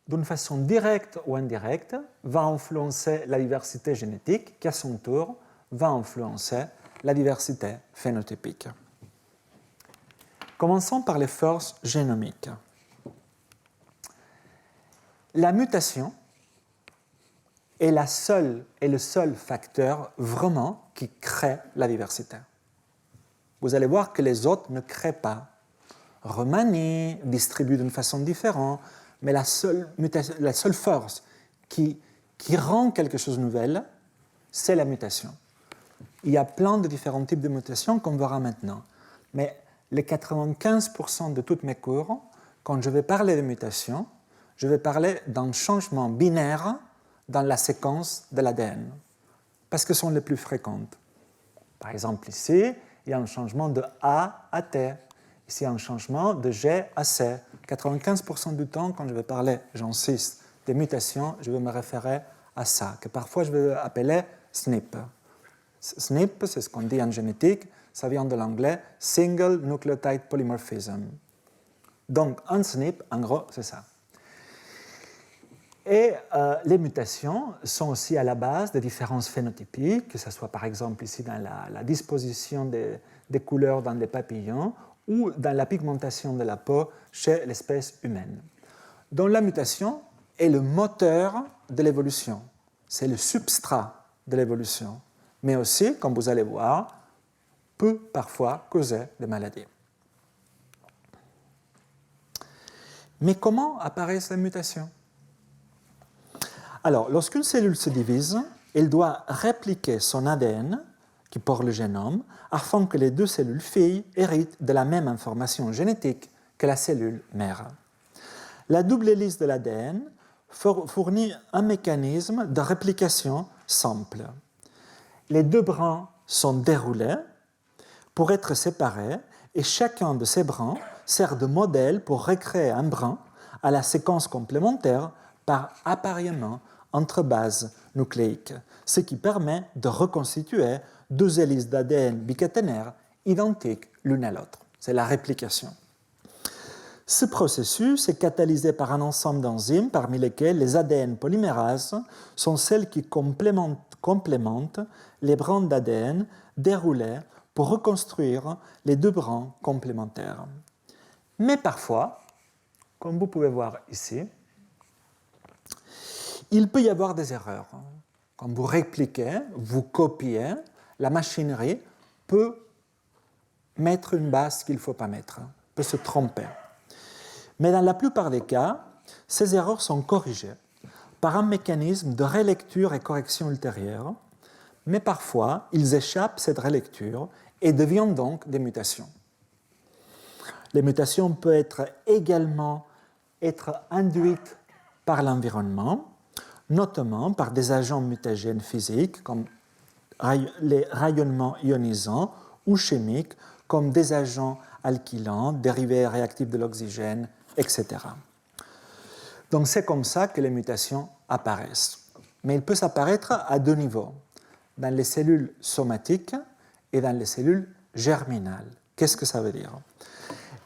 d'une façon directe ou indirecte, va influencer la diversité génétique qui, à son tour, va influencer la diversité phénotypique. Commençons par les forces génomiques. La mutation est le seul facteur vraiment qui crée la diversité. Vous allez voir que les autres ne créent pas, remanient, distribuent d'une façon différente, mais la seule force qui rend quelque chose de nouvel, c'est la mutation. Il y a plein de différents types de mutations qu'on verra maintenant. Mais les 95% de toutes mes cours, quand je vais parler de mutation, je vais parler d'un changement binaire dans la séquence de l'ADN, parce que ce sont les plus fréquentes. Par exemple, ici, il y a un changement de A à T. Ici, il y a un changement de G à C. 95% du temps, quand je vais parler, j'insiste, des mutations, je vais me référer à ça, que parfois je vais appeler SNP. SNP, c'est ce qu'on dit en génétique, ça vient de l'anglais Single Nucleotide Polymorphism. Donc, un SNP, en gros, c'est ça. Et les mutations sont aussi à la base des différences phénotypiques, que ce soit par exemple ici dans la disposition des couleurs dans les papillons ou dans la pigmentation de la peau chez l'espèce humaine. Donc la mutation est le moteur de l'évolution, c'est le substrat de l'évolution, mais aussi, comme vous allez voir, peut parfois causer des maladies. Mais comment apparaissent les mutations ? Alors, lorsqu'une cellule se divise, elle doit répliquer son ADN, qui porte le génome, afin que les deux cellules filles héritent de la même information génétique que la cellule mère. La double hélice de l'ADN fournit un mécanisme de réplication simple. Les deux brins sont déroulés pour être séparés et chacun de ces brins sert de modèle pour recréer un brin à la séquence complémentaire par appariement entre bases nucléiques, ce qui permet de reconstituer deux hélices d'ADN bicaténaires identiques l'une à l'autre. C'est la réplication. Ce processus est catalysé par un ensemble d'enzymes parmi lesquelles les ADN polymérases sont celles qui complémentent les brins d'ADN déroulés pour reconstruire les deux brins complémentaires. Mais parfois, comme vous pouvez voir ici, il peut y avoir des erreurs. Quand vous répliquez, vous copiez, la machinerie peut mettre une base qu'il ne faut pas mettre, peut se tromper. Mais dans la plupart des cas, ces erreurs sont corrigées par un mécanisme de relecture et correction ultérieure, mais parfois, ils échappent cette relecture et deviennent donc des mutations. Les mutations peuvent également être induites par l'environnement, notamment par des agents mutagènes physiques comme les rayonnements ionisants ou chimiques comme des agents alkylants, dérivés réactifs de l'oxygène, etc. Donc c'est comme ça que les mutations apparaissent. Mais ils peuvent apparaître à deux niveaux, dans les cellules somatiques et dans les cellules germinales. Qu'est-ce que ça veut dire ?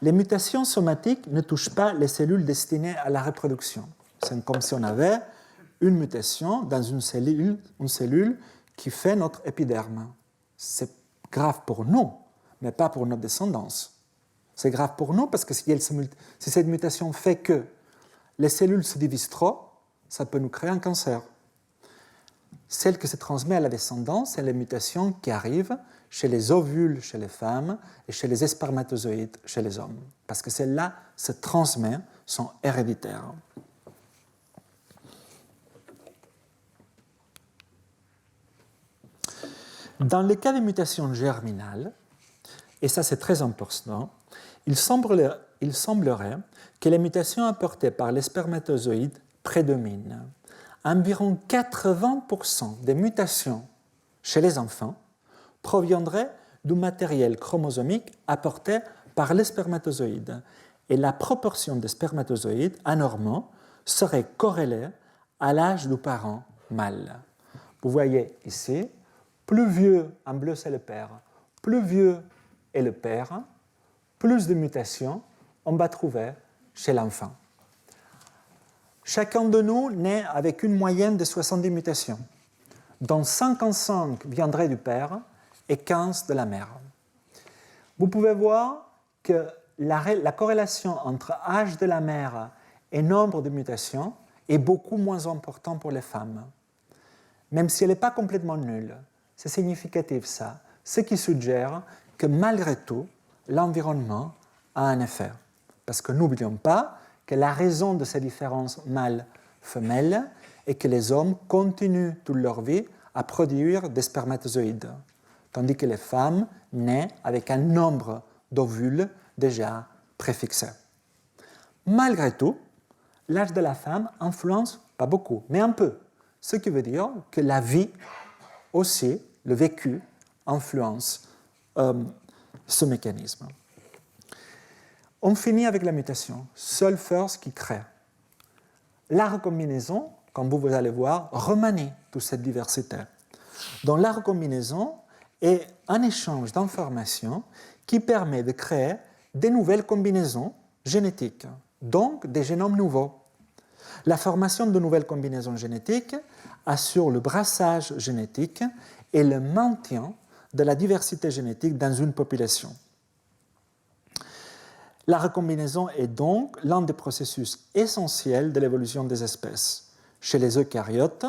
Les mutations somatiques ne touchent pas les cellules destinées à la reproduction. C'est comme si on avait une mutation dans une cellule qui fait notre épiderme. C'est grave pour nous, mais pas pour notre descendance. C'est grave pour nous parce que si cette mutation fait que les cellules se divisent trop, ça peut nous créer un cancer. Celle qui se transmet à la descendance, c'est les mutations qui arrivent chez les ovules chez les femmes et chez les spermatozoïdes chez les hommes. Parce que celle-là se transmet sont héréditaires. Dans les cas de mutation germinale, et ça c'est très important, il semblerait que les mutations apportées par les spermatozoïdes prédominent. Environ 80% des mutations chez les enfants proviendraient du matériel chromosomique apporté par les spermatozoïdes, et la proportion des spermatozoïdes anormaux serait corrélée à l'âge du parent mâle. Vous voyez ici, plus vieux, en bleu c'est le père, plus vieux est le père, plus de mutations on va trouver chez l'enfant. Chacun de nous naît avec une moyenne de 70 mutations, dont 55 viendraient du père et 15 de la mère. Vous pouvez voir que la corrélation entre âge de la mère et nombre de mutations est beaucoup moins importante pour les femmes, même si elle n'est pas complètement nulle. C'est significatif ça, ce qui suggère que malgré tout, l'environnement a un effet. Parce que n'oublions pas que la raison de ces différences mâles-femelles est que les hommes continuent toute leur vie à produire des spermatozoïdes, tandis que les femmes naissent avec un nombre d'ovules déjà préfixé. Malgré tout, l'âge de la femme influence pas beaucoup, mais un peu, ce qui veut dire que la vie aussi, le vécu, influence ce mécanisme. On finit avec la mutation, seule force qui crée. La recombinaison, comme vous allez voir, remanie toute cette diversité. Donc la recombinaison est un échange d'informations qui permet de créer des nouvelles combinaisons génétiques, donc des génomes nouveaux. La formation de nouvelles combinaisons génétiques assure le brassage génétique et le maintien de la diversité génétique dans une population. La recombinaison est donc l'un des processus essentiels de l'évolution des espèces. Chez les eucaryotes,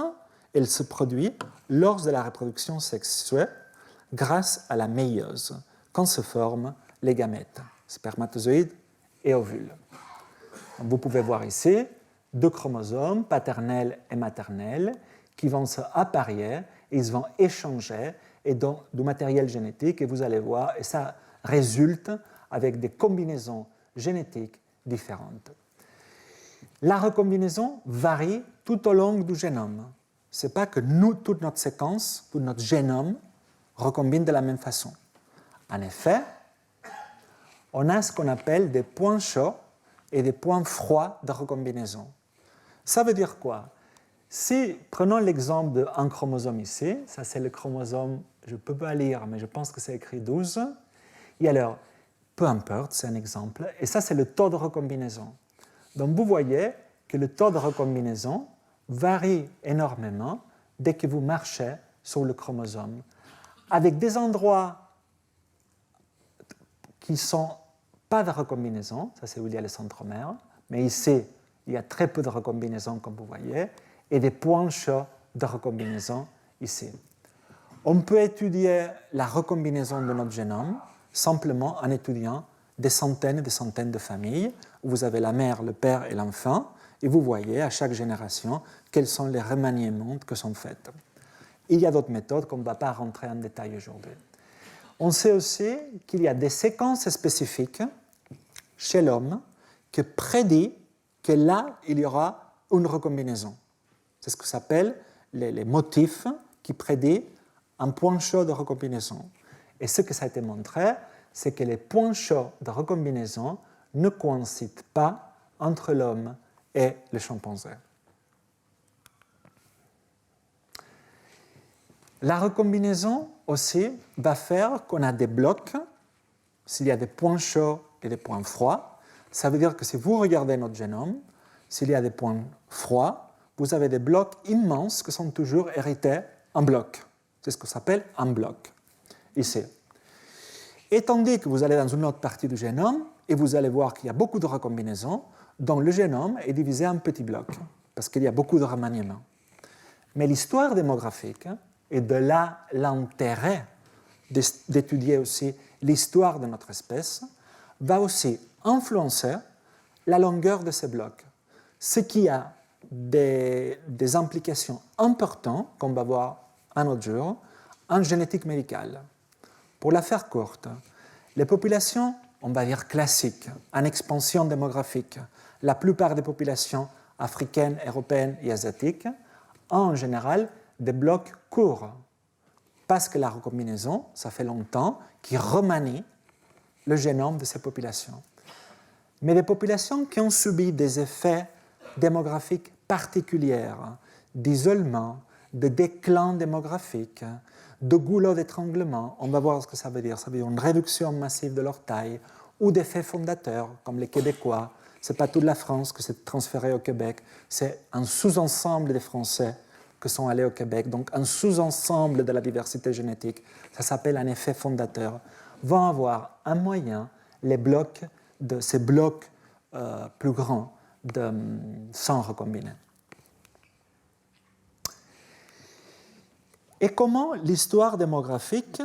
elle se produit lors de la reproduction sexuelle grâce à la méiose, quand se forment les gamètes, spermatozoïdes et ovules. Vous pouvez voir ici deux chromosomes, paternels et maternels, qui vont se apparier, et ils vont échanger et donc du matériel génétique, et vous allez voir, et ça résulte avec des combinaisons génétiques différentes. La recombinaison varie tout au long du génome. Ce n'est pas que toute notre séquence, tout notre génome recombine de la même façon. En effet, on a ce qu'on appelle des points chauds et des points froids de recombinaison. Ça veut dire quoi? Si, prenons l'exemple d'un chromosome ici, ça c'est le chromosome, je ne peux pas lire, mais je pense que c'est écrit 12, et alors, peu importe, c'est un exemple, et ça c'est le taux de recombinaison. Donc vous voyez que le taux de recombinaison varie énormément dès que vous marchez sur le chromosome, avec des endroits qui ne sont pas de recombinaison, ça c'est où il y a les centromères, mais ici il y a très peu de recombinaison comme vous voyez, et des points chauds de recombinaison ici. On peut étudier la recombinaison de notre génome simplement en étudiant des centaines et des centaines de familles, où vous avez la mère, le père et l'enfant, et vous voyez à chaque génération quels sont les remaniements qui sont faits. Il y a d'autres méthodes qu'on ne va pas rentrer en détail aujourd'hui. On sait aussi qu'il y a des séquences spécifiques chez l'homme qui prédisent que là, il y aura une recombinaison. C'est ce que s'appelle les motifs qui prédisent un point chaud de recombinaison. Et ce que ça a été montré, c'est que les points chauds de recombinaison ne coïncident pas entre l'homme et le chimpanzé. La recombinaison aussi va faire qu'on a des blocs, s'il y a des points chauds et des points froids. Ça veut dire que si vous regardez notre génome, s'il y a des points froids, vous avez des blocs immenses qui sont toujours hérités en blocs. C'est ce qu'on s'appelle un bloc, ici. Et tandis que vous allez dans une autre partie du génome, et vous allez voir qu'il y a beaucoup de recombinaisons, dont le génome est divisé en petits blocs, parce qu'il y a beaucoup de remaniements. Mais l'histoire démographique, et de là l'intérêt d'étudier aussi l'histoire de notre espèce, va aussi influencer la longueur de ces blocs, ce qui a des implications importantes, qu'on va voir un autre jour, en génétique médicale. Pour la faire courte, les populations, on va dire classiques, en expansion démographique, la plupart des populations africaines, européennes et asiatiques, ont en général des blocs courts, parce que la recombinaison, ça fait longtemps, qui remanie le génome de ces populations. Mais les populations qui ont subi des effets démographiques particuliers, d'isolement, de déclin démographique, de goulot d'étranglement, on va voir ce que ça veut dire. Ça veut dire une réduction massive de leur taille, ou d'effets fondateurs, comme les Québécois. Ce n'est pas toute la France que c'est transféré au Québec, c'est un sous-ensemble des Français qui sont allés au Québec, donc un sous-ensemble de la diversité génétique. Ça s'appelle un effet fondateur. Vont avoir un moyen, ces blocs plus grands de sang recombinés. Et comment l'histoire démographique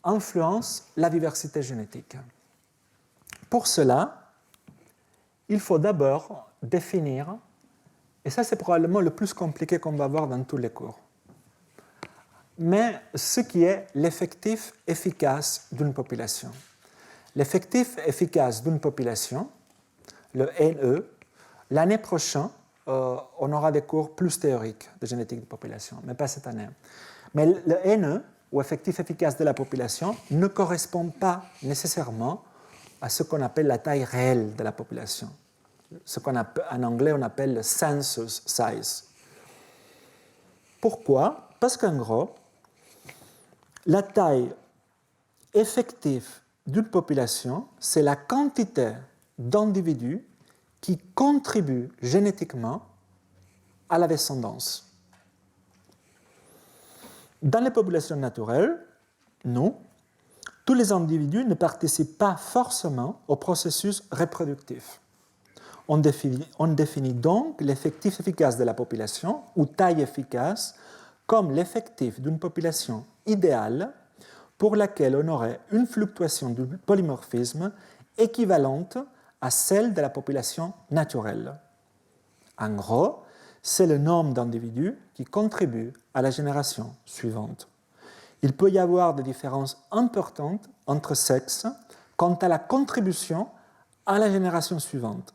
influence la diversité génétique? Pour cela, il faut d'abord définir, et ça c'est probablement le plus compliqué qu'on va voir dans tous les cours, mais ce qui est l'effectif efficace d'une population. L'effectif efficace d'une population, le NE, l'année prochaine, on aura des cours plus théoriques de génétique de population, mais pas cette année. Mais le NE, ou effectif efficace de la population, ne correspond pas nécessairement à ce qu'on appelle la taille réelle de la population. Ce qu'en anglais on appelle le census size. Pourquoi? Parce qu'en gros, la taille effective d'une population, c'est la quantité d'individus qui contribuent génétiquement à la descendance. Dans les populations naturelles, nous, tous les individus ne participent pas forcément au processus reproductif. On définit donc l'effectif efficace de la population, ou taille efficace, comme l'effectif d'une population idéale pour laquelle on aurait une fluctuation du polymorphisme équivalente à celle de la population naturelle. En gros, c'est le nombre d'individus qui contribuent à la génération suivante. Il peut y avoir des différences importantes entre sexes quant à la contribution à la génération suivante.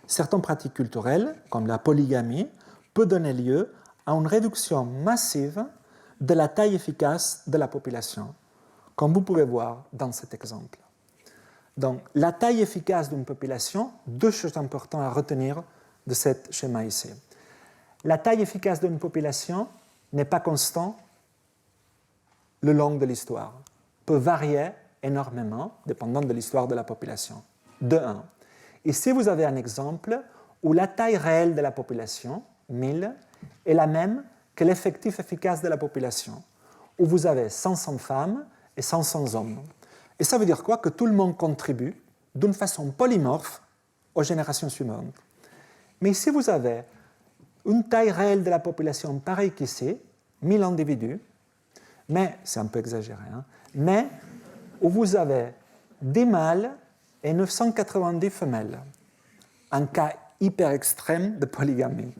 Certaines pratiques culturelles, comme la polygamie, peuvent donner lieu à une réduction massive de la taille efficace de la population, comme vous pouvez voir dans cet exemple. Donc, la taille efficace d'une population, deux choses importantes à retenir de ce schéma ici. La taille efficace d'une population n'est pas constante le long de l'histoire, peut varier énormément dépendant de l'histoire de la population. De 1. Ici, vous avez un exemple où la taille réelle de la population, 1000, est la même que l'effectif efficace de la population, où vous avez 500 femmes et 500 hommes. Et ça veut dire quoi? Que tout le monde contribue d'une façon polymorphe aux générations suivantes. Mais ici, vous avez une taille réelle de la population pareille qu'ici, 1000 individus, mais, c'est un peu exagéré, mais où vous avez 10 mâles et 990 femelles, un cas hyper extrême de polygamie.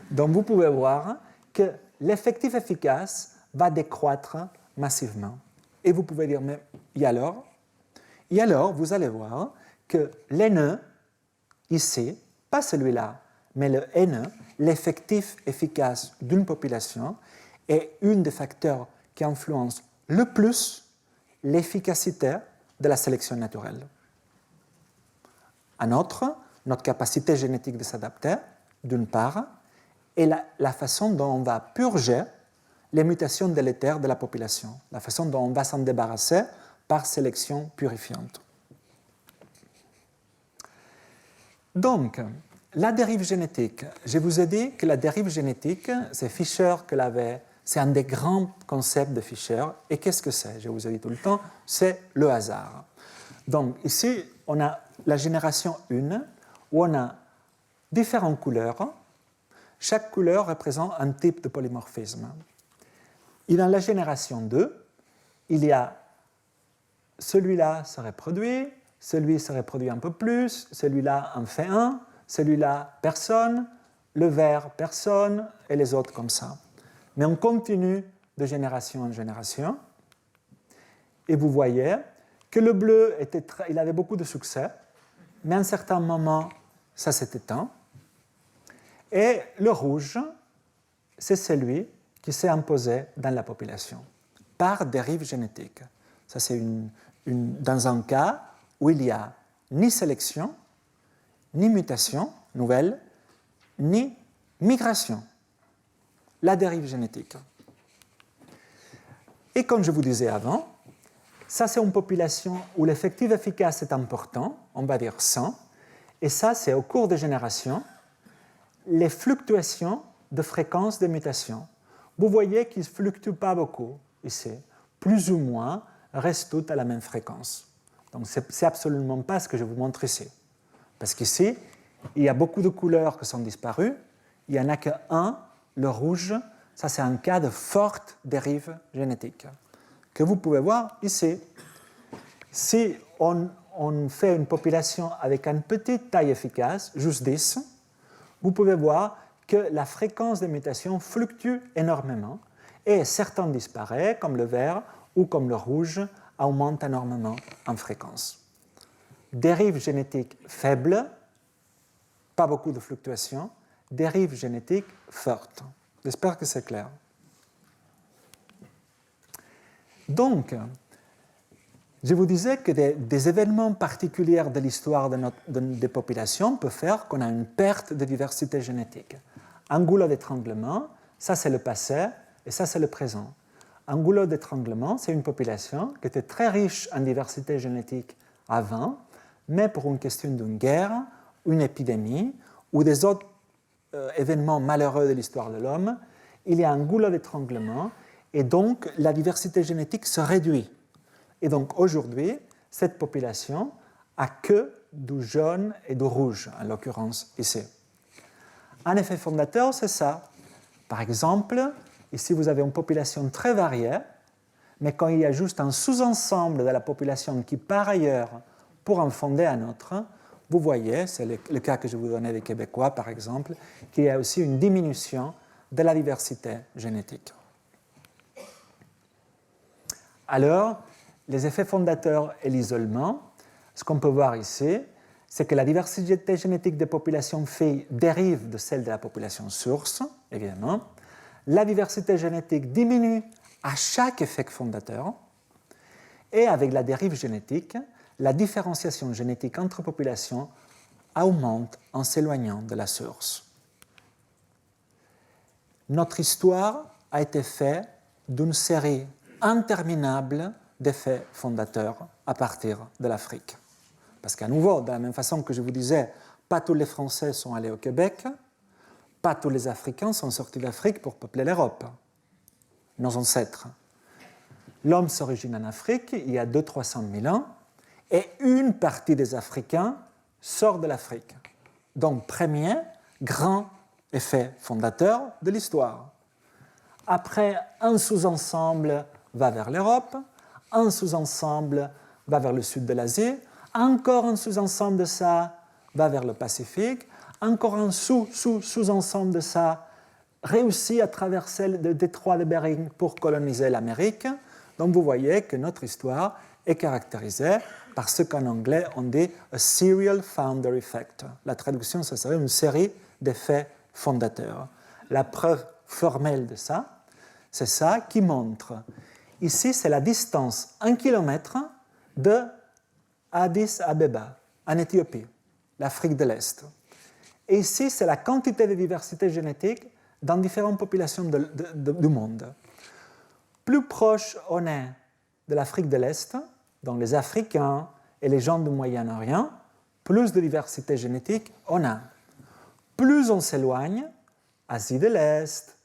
Donc vous pouvez voir que l'effectif efficace va décroître massivement. Et vous pouvez dire, mais et alors? Et alors, vous allez voir que l'NE, ici, pas celui-là, mais le NE, l'effectif efficace d'une population, est un des facteurs qui influence le plus l'efficacité de la sélection naturelle. Un autre, notre capacité génétique de s'adapter, d'une part, et la façon dont on va purger les mutations délétères de la population, la façon dont on va s'en débarrasser par sélection purifiante. Donc, la dérive génétique. Je vous ai dit que la dérive génétique, c'est Fischer qui l'avait. C'est un des grands concepts de Fischer. Et qu'est-ce que c'est? Je vous ai dit tout le temps, c'est le hasard. Donc, ici, on a la génération 1, où on a différentes couleurs. Chaque couleur représente un type de polymorphisme. Et dans la génération 2, il y a celui-là se reproduit, celui se reproduit un peu plus, celui-là en fait un, celui-là, personne, le vert, personne, et les autres comme ça. Mais on continue de génération en génération. Et vous voyez que le bleu, il avait beaucoup de succès, mais à un certain moment, ça s'est éteint. Et le rouge, c'est celui qui s'est imposé dans la population, par dérive génétique. Ça, c'est dans un cas où il n'y a ni sélection, ni mutation nouvelle, ni migration. La dérive génétique. Et comme je vous disais avant, ça, c'est une population où l'effectif efficace est important, on va dire 100, et ça, c'est au cours des générations, les fluctuations de fréquence des mutations. Vous voyez qu'ils ne fluctuent pas beaucoup ici, plus ou moins, restent toutes à la même fréquence. Donc, ce n'est absolument pas ce que je vous montre ici. Parce qu'ici, il y a beaucoup de couleurs qui sont disparues, il n'y en a qu'un, le rouge, ça c'est un cas de forte dérive génétique, que vous pouvez voir ici. Si on fait une population avec une petite taille efficace, juste 10, vous pouvez voir que la fréquence des mutations fluctue énormément et certains disparaissent, comme le vert ou comme le rouge, augmentent énormément en fréquence. Dérive génétique faible, pas beaucoup de fluctuations, dérive génétique forte. J'espère que c'est clair. Donc, je vous disais que des événements particuliers de l'histoire des populations peuvent faire qu'on a une perte de diversité génétique. Un goulot d'étranglement, ça c'est le passé et ça c'est le présent. Un goulot d'étranglement, c'est une population qui était très riche en diversité génétique avant, mais pour une question d'une guerre, une épidémie ou des autres événements malheureux de l'histoire de l'homme, il y a un goulot d'étranglement et donc la diversité génétique se réduit. Et donc aujourd'hui, cette population a que du jaune et du rouge, en l'occurrence ici. Un effet fondateur, c'est ça. Par exemple, ici vous avez une population très variée, mais quand il y a juste un sous-ensemble de la population qui part ailleurs pour en fonder un autre, vous voyez, c'est le cas que je vous donnais des Québécois par exemple, qu'il y a aussi une diminution de la diversité génétique. Alors, les effets fondateurs et l'isolement, ce qu'on peut voir ici, c'est que la diversité génétique des populations filles dérive de celle de la population source, évidemment. La diversité génétique diminue à chaque effet fondateur. Et avec la dérive génétique, la différenciation génétique entre populations augmente en s'éloignant de la source. Notre histoire a été faite d'une série interminable d'effets fondateurs à partir de l'Afrique. Parce qu'à nouveau, de la même façon que je vous disais, pas tous les Français sont allés au Québec, pas tous les Africains sont sortis d'Afrique pour peupler l'Europe, nos ancêtres. L'homme s'origine en Afrique il y a 200-300 000 ans, et une partie des Africains sort de l'Afrique. Donc, premier grand effet fondateur de l'histoire. Après, un sous-ensemble va vers l'Europe, un sous-ensemble va vers le sud de l'Asie, encore un sous-ensemble de ça va vers le Pacifique, encore un sous-ensemble de ça réussit à traverser le détroit de Bering pour coloniser l'Amérique. Donc vous voyez que notre histoire est caractérisée par ce qu'en anglais on dit a serial founder effect. La traduction, ça serait une série d'effets fondateurs. La preuve formelle de ça, c'est ça qui montre. Ici, c'est la distance 1 km de Addis Abeba, en Éthiopie, l'Afrique de l'Est. Et ici, c'est la quantité de diversité génétique dans différentes populations du monde. Plus proche on est de l'Afrique de l'Est, donc les Africains et les gens du Moyen-Orient, plus de diversité génétique on a. Plus on s'éloigne, Asie de l'Est,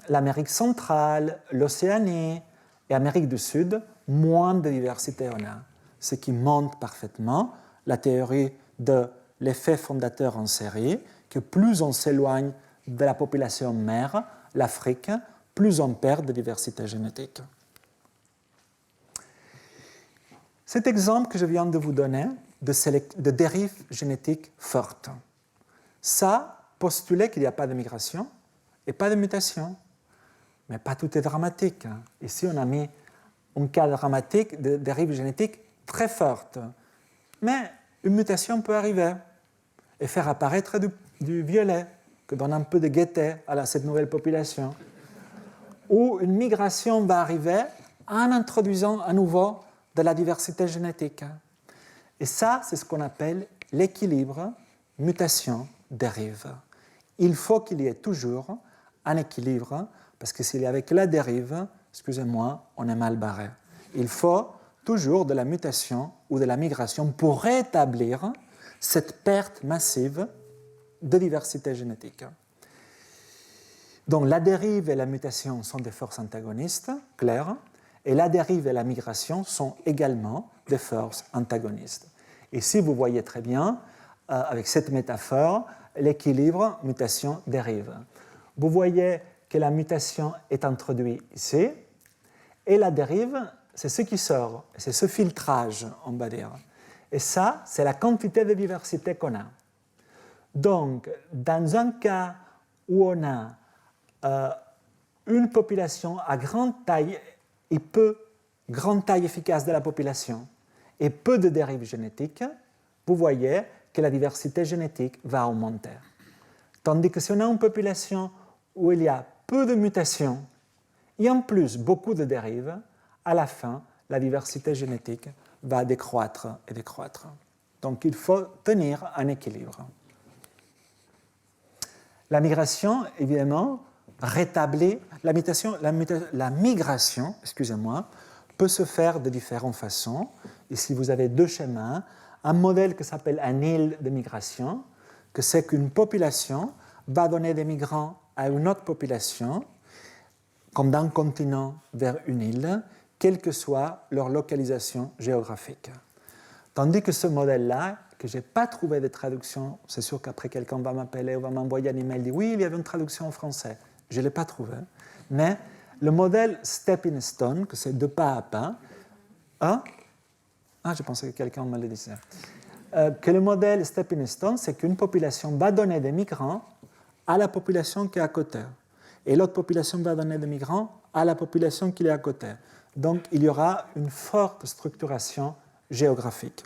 l'Amérique centrale, l'Océanie et l'Amérique du Sud, moins de diversité on a. Ce qui montre parfaitement la théorie de l'effet fondateur en série, que plus on s'éloigne de la population mère, l'Afrique, plus on perd de diversité génétique. Cet exemple que je viens de vous donner de dérives génétiques fortes. Ça postulait qu'il n'y a pas de migration et pas de mutation. Mais pas tout est dramatique. Ici, on a mis un cas dramatique de dérives génétiques très fortes. Mais une mutation peut arriver et faire apparaître du violet, qui donne un peu de gaieté à cette nouvelle population. Ou une migration va arriver en introduisant à nouveau de la diversité génétique. Et ça, c'est ce qu'on appelle l'équilibre mutation-dérive. Il faut qu'il y ait toujours un équilibre, parce que s'il y avait que la dérive, excusez-moi, on est mal barré. Il faut toujours de la mutation ou de la migration pour rétablir cette perte massive de diversité génétique. Donc la dérive et la mutation sont des forces antagonistes, claires, et la dérive et la migration sont également des forces antagonistes. Ici, vous voyez très bien, avec cette métaphore, l'équilibre mutation-dérive. Vous voyez que la mutation est introduite ici, et la dérive, c'est ce qui sort, c'est ce filtrage, on va dire. Et ça, c'est la quantité de diversité qu'on a. Donc, dans un cas où on a une population à grande taille et grande taille efficace de la population et peu de dérives génétiques, vous voyez que la diversité génétique va augmenter. Tandis que si on a une population où il y a peu de mutations et en plus beaucoup de dérives, à la fin, la diversité génétique va décroître et décroître. Donc il faut tenir un équilibre. La migration, évidemment, rétablit. La migration, peut se faire de différentes façons. Ici, vous avez deux schémas. Un modèle qui s'appelle un île de migration, que c'est qu'une population va donner des migrants à une autre population, comme d'un continent vers une île, quelle que soit leur localisation géographique. Tandis que ce modèle-là, que je n'ai pas trouvé de traduction, c'est sûr qu'après quelqu'un va m'appeler ou va m'envoyer un email et dire oui, il y avait une traduction en français. Je ne l'ai pas trouvé. Mais le modèle stepping stone, que c'est de pas à pas, je pensais que quelqu'un me le disait. Que le modèle stepping stone, c'est qu'une population va donner des migrants à la population qui est à côté. Et l'autre population va donner des migrants à la population qui est à côté. Donc, il y aura une forte structuration géographique.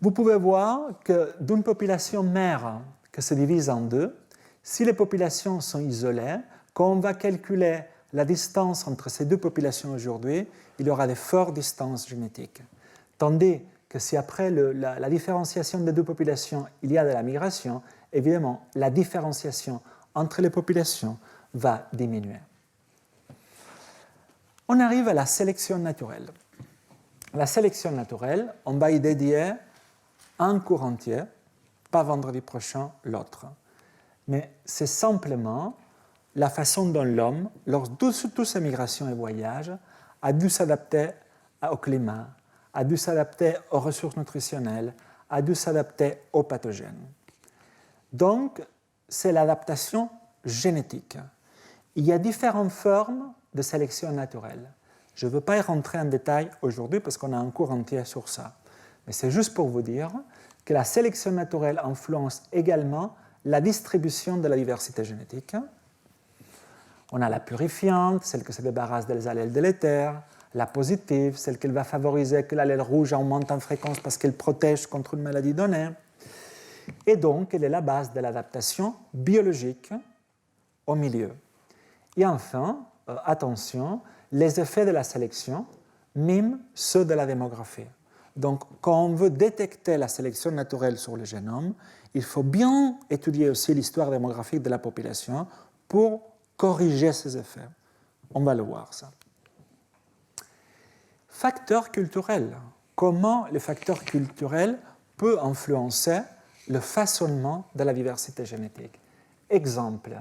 Vous pouvez voir que d'une population mère qui se divise en deux, si les populations sont isolées, quand on va calculer la distance entre ces deux populations aujourd'hui, il y aura des fortes distances génétiques. Tandis que si après la différenciation des deux populations, il y a de la migration, évidemment, la différenciation entre les populations va diminuer. On arrive à la sélection naturelle. La sélection naturelle, on va y dédier un cours entier, pas vendredi prochain, l'autre. Mais c'est simplement la façon dont l'homme, lors de toutes ses migrations et voyages, a dû s'adapter au climat, a dû s'adapter aux ressources nutritionnelles, a dû s'adapter aux pathogènes. Donc, c'est l'adaptation génétique. Il y a différentes formes de sélection naturelle. Je ne veux pas y rentrer en détail aujourd'hui parce qu'on a un cours entier sur ça. Mais c'est juste pour vous dire que la sélection naturelle influence également la distribution de la diversité génétique. On a la purifiante, celle qui se débarrasse des allèles délétères, la positive, celle qui va favoriser que l'allèle rouge augmente en fréquence parce qu'elle protège contre une maladie donnée. Et donc, elle est la base de l'adaptation biologique au milieu. Et enfin, attention, les effets de la sélection miment ceux de la démographie. Donc, quand on veut détecter la sélection naturelle sur le génome, il faut bien étudier aussi l'histoire démographique de la population pour corriger ces effets. On va le voir, ça. Facteurs culturels. Comment le facteur culturel peut influencer le façonnement de la diversité génétique? Exemple,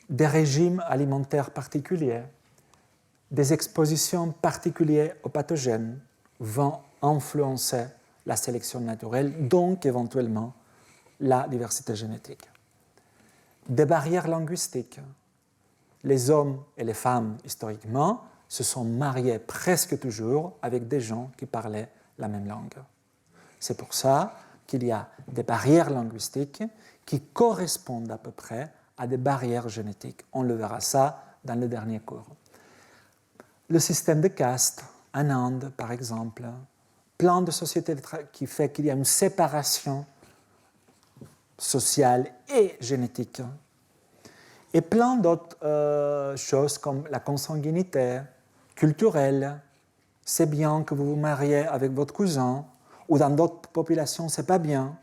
des régimes alimentaires particuliers, des expositions particulières aux pathogènes vont influencer la sélection naturelle, donc éventuellement la diversité génétique. Des barrières linguistiques. Les hommes et les femmes, historiquement, se sont mariés presque toujours avec des gens qui parlaient la même langue. C'est pour ça qu'il y a des barrières linguistiques qui correspondent à peu près à des barrières génétiques. On le verra ça dans le dernier cours. Le système de caste en Inde, par exemple, plein de sociétés qui fait qu'il y a une séparation sociale et génétique. Et plein d'autres choses comme la consanguinité culturelle. C'est bien que vous vous mariez avec votre cousin, ou dans d'autres populations, c'est pas bien.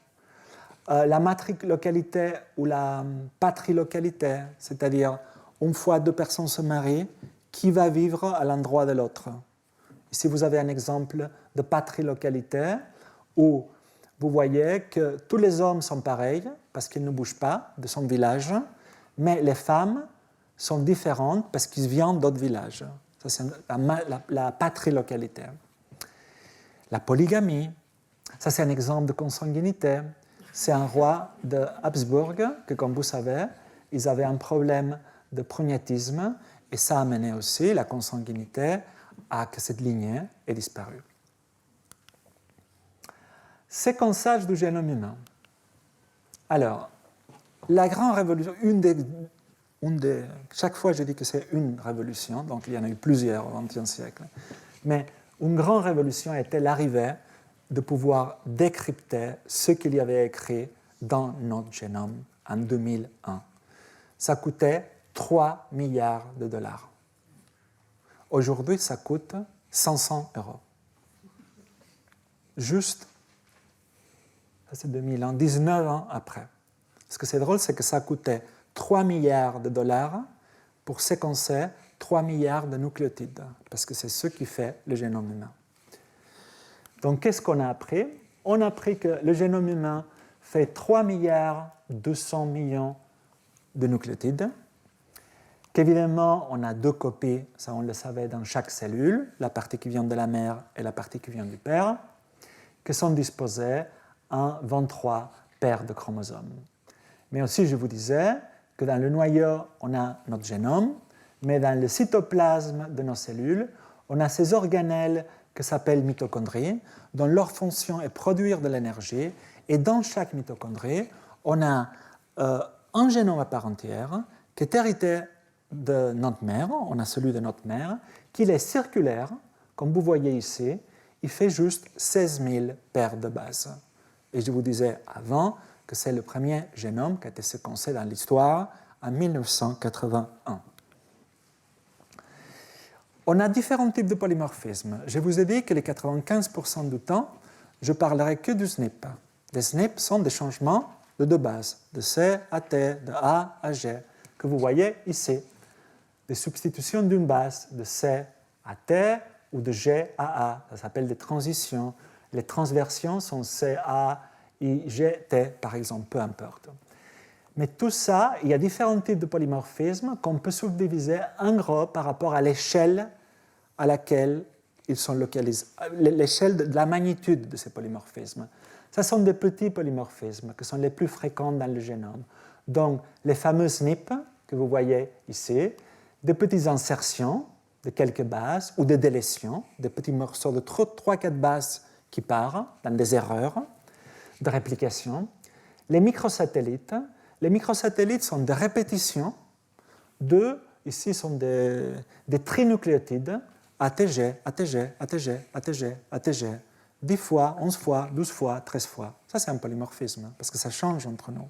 La matrilocalité ou la patrilocalité, c'est-à-dire une fois deux personnes se marient, qui va vivre à l'endroit de l'autre. Ici, vous avez un exemple de patrilocalité où vous voyez que tous les hommes sont pareils parce qu'ils ne bougent pas de son village, mais les femmes sont différentes parce qu'ils viennent d'autres villages. Ça, c'est la patrilocalité. La polygamie, ça c'est un exemple de consanguinité. C'est un roi de Habsbourg que, comme vous savez, ils avaient un problème de prognatisme et ça a mené aussi la consanguinité à que cette lignée ait disparu. Séquençage du génome humain. Alors, la grande révolution, chaque fois je dis que c'est une révolution, donc il y en a eu plusieurs au XXe siècle, mais une grande révolution était l'arrivée de pouvoir décrypter ce qu'il y avait écrit dans notre génome en 2001. Ça coûtait 3 milliards de dollars. Aujourd'hui, ça coûte 500 €. Juste, ça c'est 2000 ans, 19 ans après. Ce que c'est drôle, c'est que ça coûtait 3 milliards de dollars pour séquencer 3 milliards de nucléotides, parce que c'est ce qui fait le génome humain. Donc, qu'est-ce qu'on a appris? On a appris que le génome humain fait 3 milliards 200 millions de nucléotides, qu'évidemment, on a 2 copies, ça on le savait, dans chaque cellule, la partie qui vient de la mère et la partie qui vient du père, que sont disposées en 23 paires de chromosomes. Mais aussi, je vous disais que dans le noyau, on a notre génome, mais dans le cytoplasme de nos cellules, on a ces organelles qui s'appellent mitochondries, dont leur fonction est produire de l'énergie. Et dans chaque mitochondrie, on a un génome à part entière qui est hérité de notre mère, on a celui de notre mère, qui est circulaire, comme vous voyez ici, il fait juste 16 000 paires de bases. Et je vous disais avant que c'est le premier génome qui a été séquencé dans l'histoire en 1981. On a différents types de polymorphismes. Je vous ai dit que les 95% du temps, je ne parlerai que du SNP. Les SNP sont des changements de 2 bases, de C à T, de A à G, que vous voyez ici. Des substitutions d'une base de C à T ou de G à A. Ça s'appelle des transitions. Les transversions sont C, A, I, G, T, par exemple, peu importe. Mais tout ça, il y a différents types de polymorphismes qu'on peut subdiviser en gros par rapport à l'échelle à laquelle ils sont localisés, l'échelle de la magnitude de ces polymorphismes. Ce sont des petits polymorphismes qui sont les plus fréquents dans le génome. Donc, les fameux SNP que vous voyez ici, des petites insertions de quelques bases ou des délétions, des petits morceaux de 3-4 bases qui partent dans des erreurs de réplication. Les microsatellites sont des répétitions ici sont des trinucléotides, ATG, ATG, ATG, ATG, ATG, 10 fois, 11 fois, 12 fois, 13 fois. Ça, c'est un polymorphisme, parce que ça change entre nous.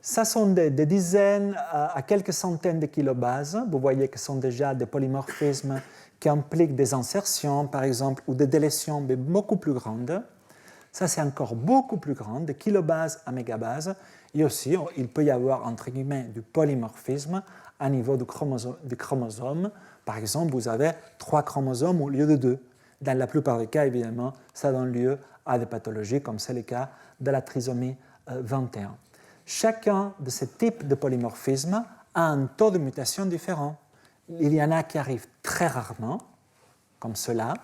Ça sont des dizaines à quelques centaines de kilobases. Vous voyez que ce sont déjà des polymorphismes qui impliquent des insertions, par exemple, ou des délétions, mais beaucoup plus grandes. Ça, c'est encore beaucoup plus grand, de kilobases à mégabases. Et aussi, il peut y avoir, entre guillemets, du polymorphisme à niveau du chromosome. Par exemple, vous avez 3 chromosomes au lieu de 2. Dans la plupart des cas, évidemment, ça donne lieu à des pathologies, comme c'est le cas de la trisomie 21. Chacun de ces types de polymorphisme a un taux de mutation différent. Il y en a qui arrivent très rarement, comme cela,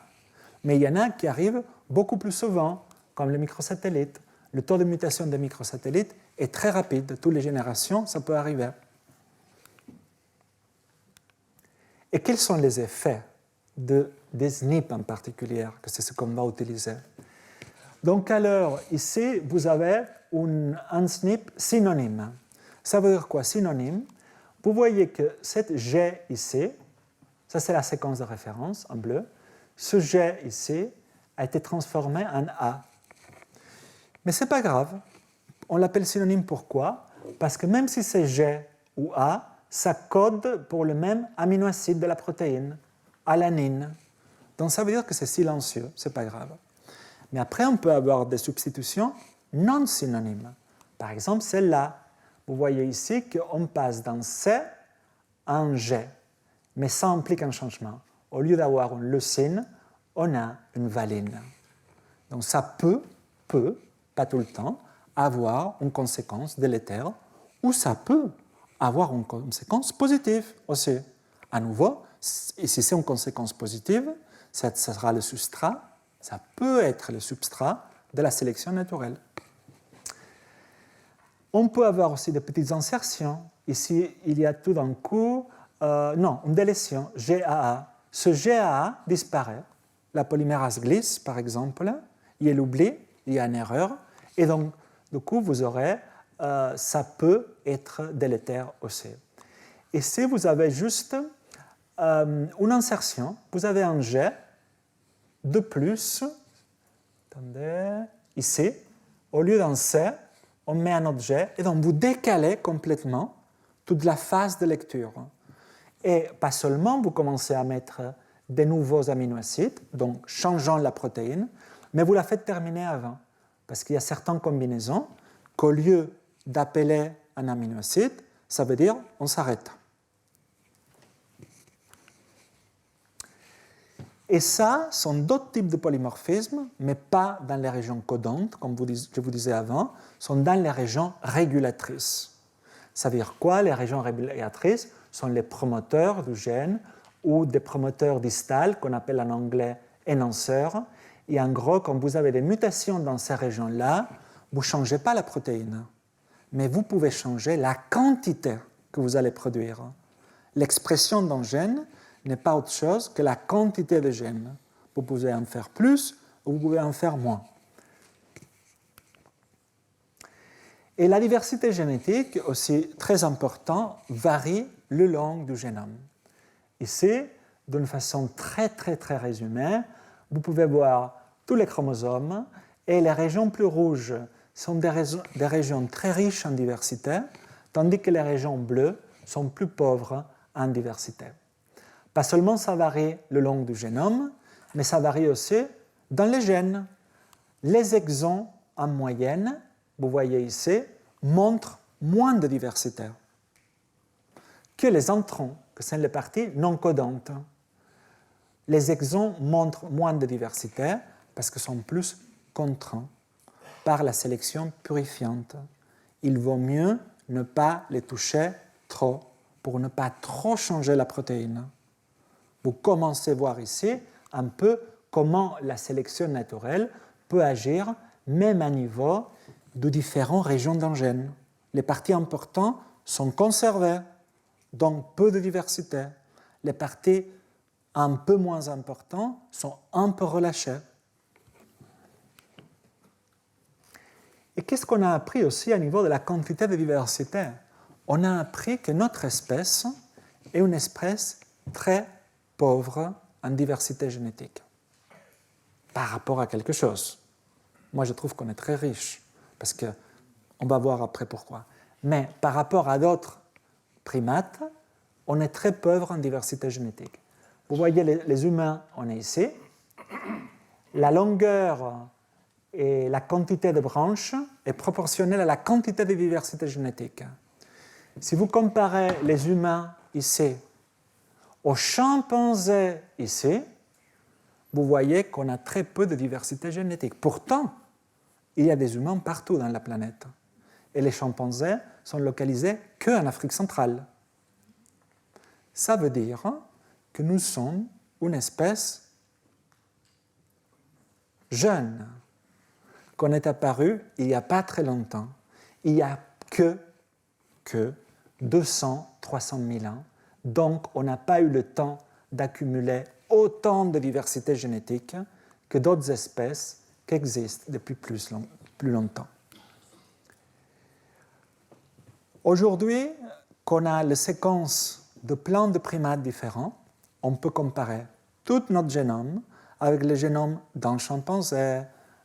mais il y en a qui arrivent beaucoup plus souvent, comme les microsatellites. Le taux de mutation des microsatellites est très rapide. Toutes les générations, ça peut arriver. Et quels sont les effets des SNP en particulier, que c'est ce qu'on va utiliser? Donc alors, ici, vous avez un SNP synonyme. Ça veut dire quoi, synonyme? Vous voyez que cette G ici, ça c'est la séquence de référence en bleu, ce G ici a été transformé en A. Mais ce n'est pas grave. On l'appelle synonyme pourquoi? Parce que même si c'est G ou A, ça code pour le même aminoacide de la protéine, alanine. Donc ça veut dire que c'est silencieux, ce n'est pas grave. Mais après, on peut avoir des substitutions non synonymes. Par exemple, celle-là. Vous voyez ici qu'on passe d'un C à un G, mais ça implique un changement. Au lieu d'avoir une leucine, on a une valine. Donc ça peut, pas tout le temps, avoir une conséquence délétère, ou ça peut avoir une conséquence positive aussi. À nouveau, et si c'est une conséquence positive, ça sera le substrat, ça peut être le substrat de la sélection naturelle. On peut avoir aussi des petites insertions. Ici, il y a tout d'un coup, une délétion, GAA. Ce GAA disparaît. La polymérase glisse, par exemple. Il y a l'oubli, il y a une erreur. Et donc, du coup, vous aurez, ça peut être délétère aussi. Et si vous avez juste une insertion, vous avez un G de plus, attendez, ici, au lieu d'un C, on met un autre G, et donc vous décalez complètement toute la phase de lecture. Et pas seulement vous commencez à mettre des nouveaux aminoacides, donc changeant la protéine, mais vous la faites terminer avant. Parce qu'il y a certaines combinaisons qu'au lieu d'appeler un aminoacide, ça veut dire on s'arrête. Et ça sont d'autres types de polymorphismes, mais pas dans les régions codantes, comme je vous disais avant, sont dans les régions régulatrices. Ça veut dire quoi? Les régions régulatrices sont les promoteurs du gène ou des promoteurs distals qu'on appelle en anglais énonceurs. Et en gros, quand vous avez des mutations dans ces régions-là, vous ne changez pas la protéine, mais vous pouvez changer la quantité que vous allez produire. L'expression d'un gène n'est pas autre chose que la quantité de gènes. Vous pouvez en faire plus ou vous pouvez en faire moins. Et la diversité génétique, aussi très importante, varie le long du génome. Ici, d'une façon très résumée, vous pouvez voir tous les chromosomes et les régions plus rouges sont des régions très riches en diversité, tandis que les régions bleues sont plus pauvres en diversité. Pas seulement ça varie le long du génome, mais ça varie aussi dans les gènes. Les exons, en moyenne, vous voyez ici, montrent moins de diversité que les introns, que sont les parties non codantes. Les exons montrent moins de diversité parce qu'ils sont plus contraints par la sélection purifiante. Il vaut mieux ne pas les toucher trop pour ne pas trop changer la protéine. Vous commencez à voir ici un peu comment la sélection naturelle peut agir même à niveau de différentes régions d'un gène. Les parties importantes sont conservées, donc peu de diversité. Les parties un peu moins importantes sont un peu relâchées. Et qu'est-ce qu'on a appris aussi à niveau de la quantité de diversité? On a appris que notre espèce est une espèce très pauvre en diversité génétique par rapport à quelque chose. Moi, je trouve qu'on est très riche, parce qu'on va voir après pourquoi. Mais par rapport à d'autres primates, on est très pauvre en diversité génétique. Vous voyez, les humains, on est ici. La longueur et la quantité de branches est proportionnelle à la quantité de diversité génétique. Si vous comparez les humains ici aux chimpanzés ici, vous voyez qu'on a très peu de diversité génétique. Pourtant, il y a des humains partout dans la planète. Et les chimpanzés sont localisés qu'en Afrique centrale. Ça veut dire que nous sommes une espèce jeune, qu'on est apparu il n'y a pas très longtemps. Il n'y a que 200, 300 000 ans. Donc, on n'a pas eu le temps d'accumuler autant de diversité génétique que d'autres espèces qui existent depuis plus longtemps. Aujourd'hui, qu'on a les séquences de plein de primates différents, on peut comparer tout notre génome avec le génome d'un chimpanzé,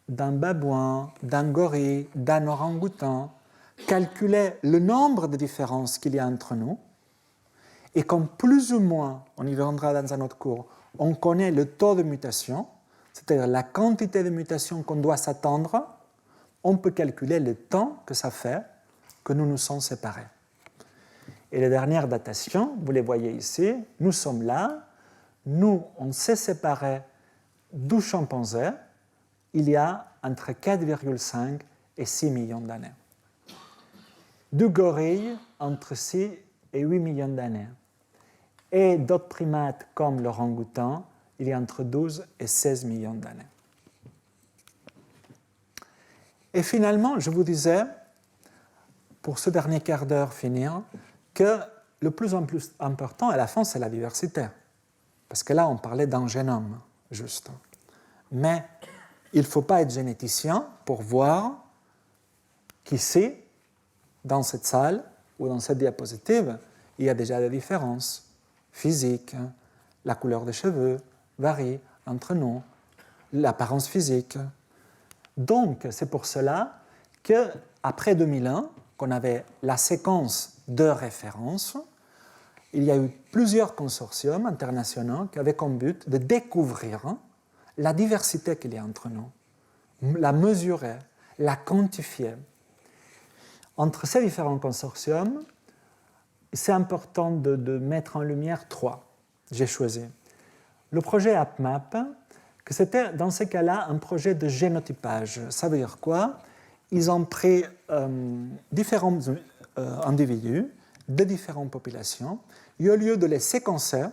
d'un babouin, d'un gorille, d'un orang-outan, calculer le nombre de différences qu'il y a entre nous, et comme plus ou moins, on y reviendra dans un autre cours, on connaît le taux de mutation, c'est-à-dire la quantité de mutations qu'on doit s'attendre, on peut calculer le temps que ça fait que nous nous sommes séparés. Et les dernières datations, vous les voyez ici, nous sommes là, nous, on s'est séparés du chimpanzé il y a entre 4,5 et 6 millions d'années. Du gorille, entre 6 et 8 millions d'années. Et d'autres primates comme l'orang-outan, il y a entre 12 et 16 millions d'années. Et finalement, je vous disais, pour ce dernier quart d'heure finir, que le plus important à la fin, c'est la diversité. Parce que là, on parlait d'un génome, juste. Mais il ne faut pas être généticien pour voir qu'ici, dans cette salle ou dans cette diapositive, il y a déjà des différences physiques. La couleur des cheveux varie entre nous, l'apparence physique. Donc, c'est pour cela qu'après 2001, qu'on avait la séquence de référence, il y a eu plusieurs consortiums internationaux qui avaient comme but de découvrir la diversité qu'il y a entre nous, la mesurer, la quantifier. Entre ces différents consortiums, c'est important de mettre en lumière 3. J'ai choisi. Le projet AppMap, que c'était dans ce cas-là un projet de génotypage. Ça veut dire quoi? Ils ont pris différents individus de différentes populations et au lieu de les séquencer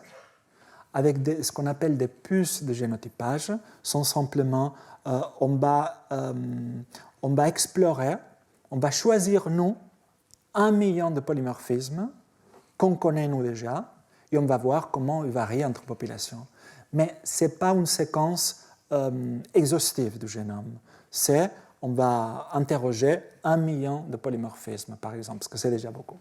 avec ce qu'on appelle des puces de génotypage, sont simplement on va explorer, on va choisir nous 1 million de polymorphismes qu'on connaît nous déjà et on va voir comment ils varient entre populations. Mais ce n'est pas une séquence exhaustive du génome. On va interroger 1 million de polymorphismes, par exemple, parce que c'est déjà beaucoup.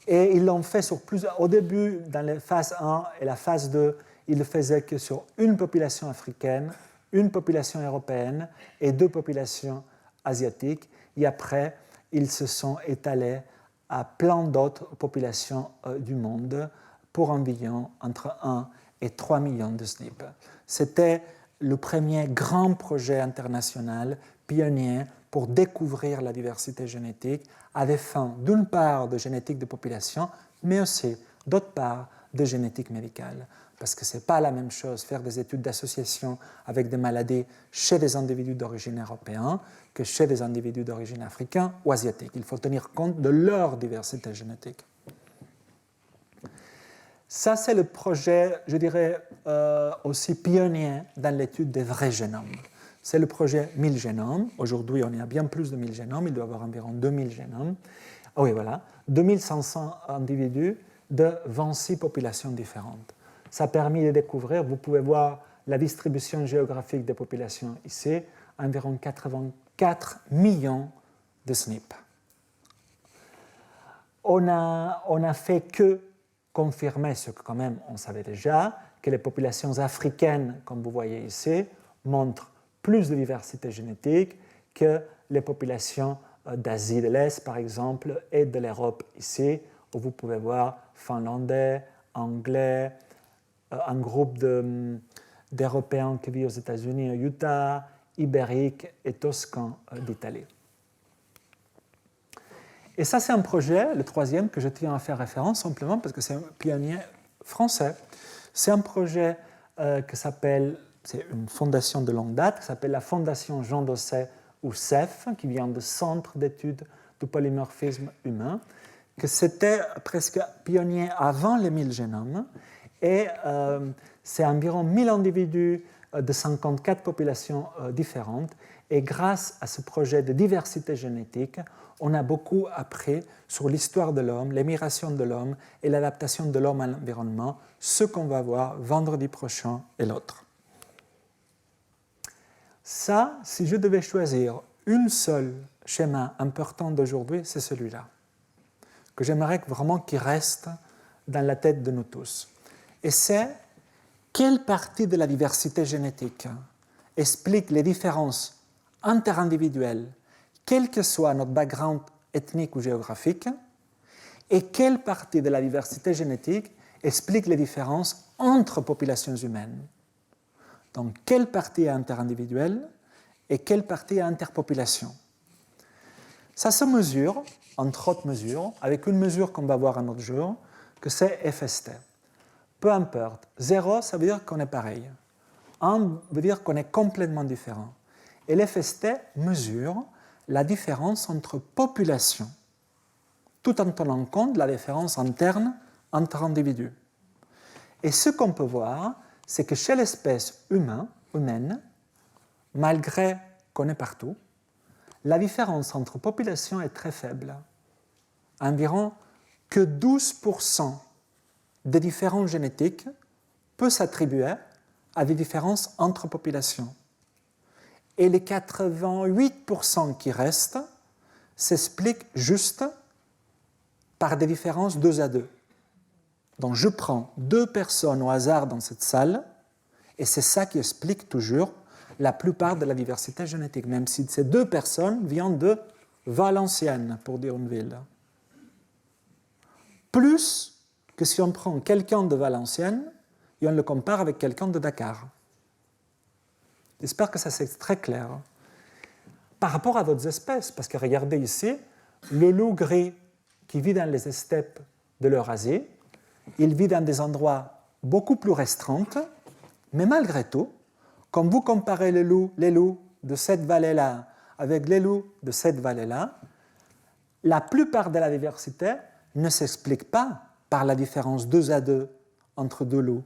Et ils l'ont fait sur plusieurs. Au début, dans la phase 1 et la phase 2, ils le faisaient que sur une population africaine, une population européenne et 2 populations asiatiques. Et après, ils se sont étalés à plein d'autres populations du monde pour environ entre 1 et 3 millions de SNP. C'était le premier grand projet international pionnier pour découvrir la diversité génétique à des fins, d'une part, de génétique de population, mais aussi, d'autre part, de génétique médicale. Parce que ce n'est pas la même chose faire des études d'association avec des maladies chez des individus d'origine européenne que chez des individus d'origine africaine ou asiatique. Il faut tenir compte de leur diversité génétique. Ça, c'est le projet, je dirais, aussi pionnier dans l'étude des vrais génomes. C'est le projet 1000 génomes. Aujourd'hui, on est à bien plus de 1000 génomes. Il doit y avoir environ 2000 génomes. Ah oui, voilà. 2500 individus de 26 populations différentes. Ça a permis de découvrir, vous pouvez voir la distribution géographique des populations ici, environ 84 millions de SNP. On a fait que confirmer ce que quand même on savait déjà, que les populations africaines, comme vous voyez ici, montrent plus de diversité génétique que les populations d'Asie de l'Est, par exemple, et de l'Europe ici, où vous pouvez voir finlandais, anglais, un groupe d'Européens qui vivent aux États-Unis, au Utah, ibériques et toscans d'Italie. Et ça, c'est un projet, le troisième, que je tiens à faire référence simplement parce que c'est un pionnier français. C'est un projet qui s'appelle, c'est une fondation de longue date, qui s'appelle la Fondation Jean Dosset, ou CEF, qui vient du Centre d'études du polymorphisme humain, que c'était presque pionnier avant les 1000 génomes. Et c'est environ 1000 individus de 54 populations différentes. Et grâce à ce projet de diversité génétique, on a beaucoup appris sur l'histoire de l'homme, l'émigration de l'homme et l'adaptation de l'homme à l'environnement, ce qu'on va voir vendredi prochain et l'autre. Ça, si je devais choisir un seul schéma important d'aujourd'hui, c'est celui-là, que j'aimerais vraiment qu'il reste dans la tête de nous tous. Et c'est quelle partie de la diversité génétique explique les différences interindividuelles, quel que soit notre background ethnique ou géographique, et quelle partie de la diversité génétique explique les différences entre populations humaines. Donc, quelle partie est interindividuelle et quelle partie est interpopulation. Ça se mesure, entre autres mesures, avec une mesure qu'on va voir un autre jour, que c'est FST. Peu importe. 0, ça veut dire qu'on est pareil. 1 veut dire qu'on est complètement différent. Et l'FST mesure la différence entre populations, tout en tenant compte de la différence interne entre individus. Et ce qu'on peut voir, c'est que chez l'espèce humaine, malgré qu'on est partout, la différence entre populations est très faible. Environ que 12% des différences génétiques peut s'attribuer à des différences entre populations. Et les 88% qui restent s'expliquent juste par des différences 2 à 2. Donc je prends 2 personnes au hasard dans cette salle, et c'est ça qui explique toujours la plupart de la diversité génétique, même si ces 2 personnes viennent de Valenciennes, pour dire une ville. Plus que si on prend quelqu'un de Valenciennes et on le compare avec quelqu'un de Dakar. J'espère que ça c'est très clair. Par rapport à d'autres espèces, parce que regardez ici, le loup gris qui vit dans les steppes de l'Eurasie, il vit dans des endroits beaucoup plus restreints, mais malgré tout, quand vous comparez les loups de cette vallée-là avec les loups de cette vallée-là, la plupart de la diversité ne s'explique pas par la différence 2 à 2 entre 2 loups,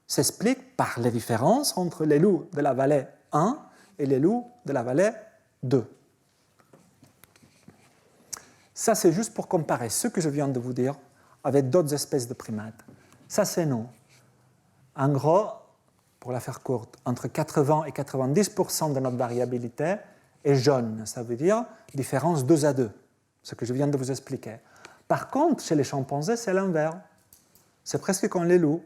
s'explique par les différences entre les loups de la vallée 1 et les loups de la vallée 2. Ça, c'est juste pour comparer ce que je viens de vous dire avec d'autres espèces de primates. Ça, c'est nous. En gros, pour la faire courte, entre 80 et 90% de notre variabilité est jaune. Ça veut dire différence 2 à 2, ce que je viens de vous expliquer. Par contre, chez les chimpanzés, c'est l'inverse. C'est presque comme les loups.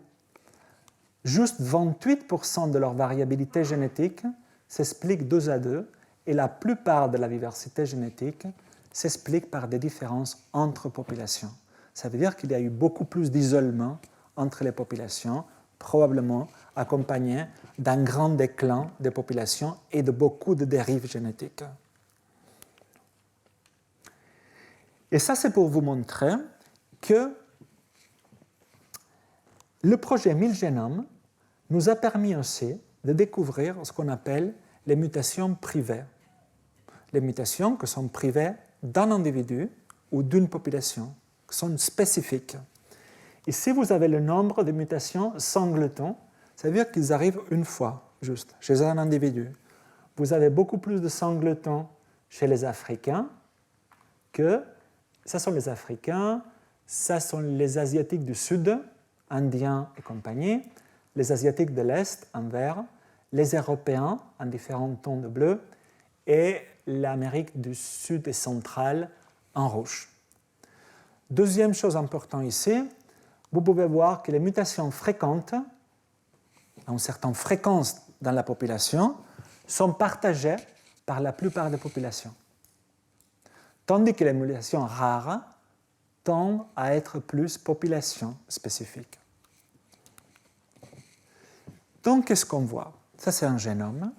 Juste 28% de leur variabilité génétique s'explique 2 à 2, et la plupart de la diversité génétique s'explique par des différences entre populations. Ça veut dire qu'il y a eu beaucoup plus d'isolement entre les populations, probablement accompagné d'un grand déclin des populations et de beaucoup de dérives génétiques. Et ça, c'est pour vous montrer que le projet 1000 génomes nous a permis aussi de découvrir ce qu'on appelle les mutations privées. Les mutations qui sont privées d'un individu ou d'une population, qui sont spécifiques. Ici, vous avez le nombre de mutations singletons, ça veut dire qu'ils arrivent une fois, juste, chez un individu. Vous avez beaucoup plus de singletons chez les Africains que, ça sont les Africains, ça sont les Asiatiques du Sud, Indiens et compagnie, les Asiatiques de l'Est en vert, les Européens en différents tons de bleu et l'Amérique du Sud et centrale en rouge. Deuxième chose importante ici, vous pouvez voir que les mutations fréquentes, à une certaine fréquence dans la population, sont partagées par la plupart des populations. Tandis que les mutations rares tendent à être plus population spécifiques. Donc, qu'est-ce qu'on voit? Ça, c'est un génome.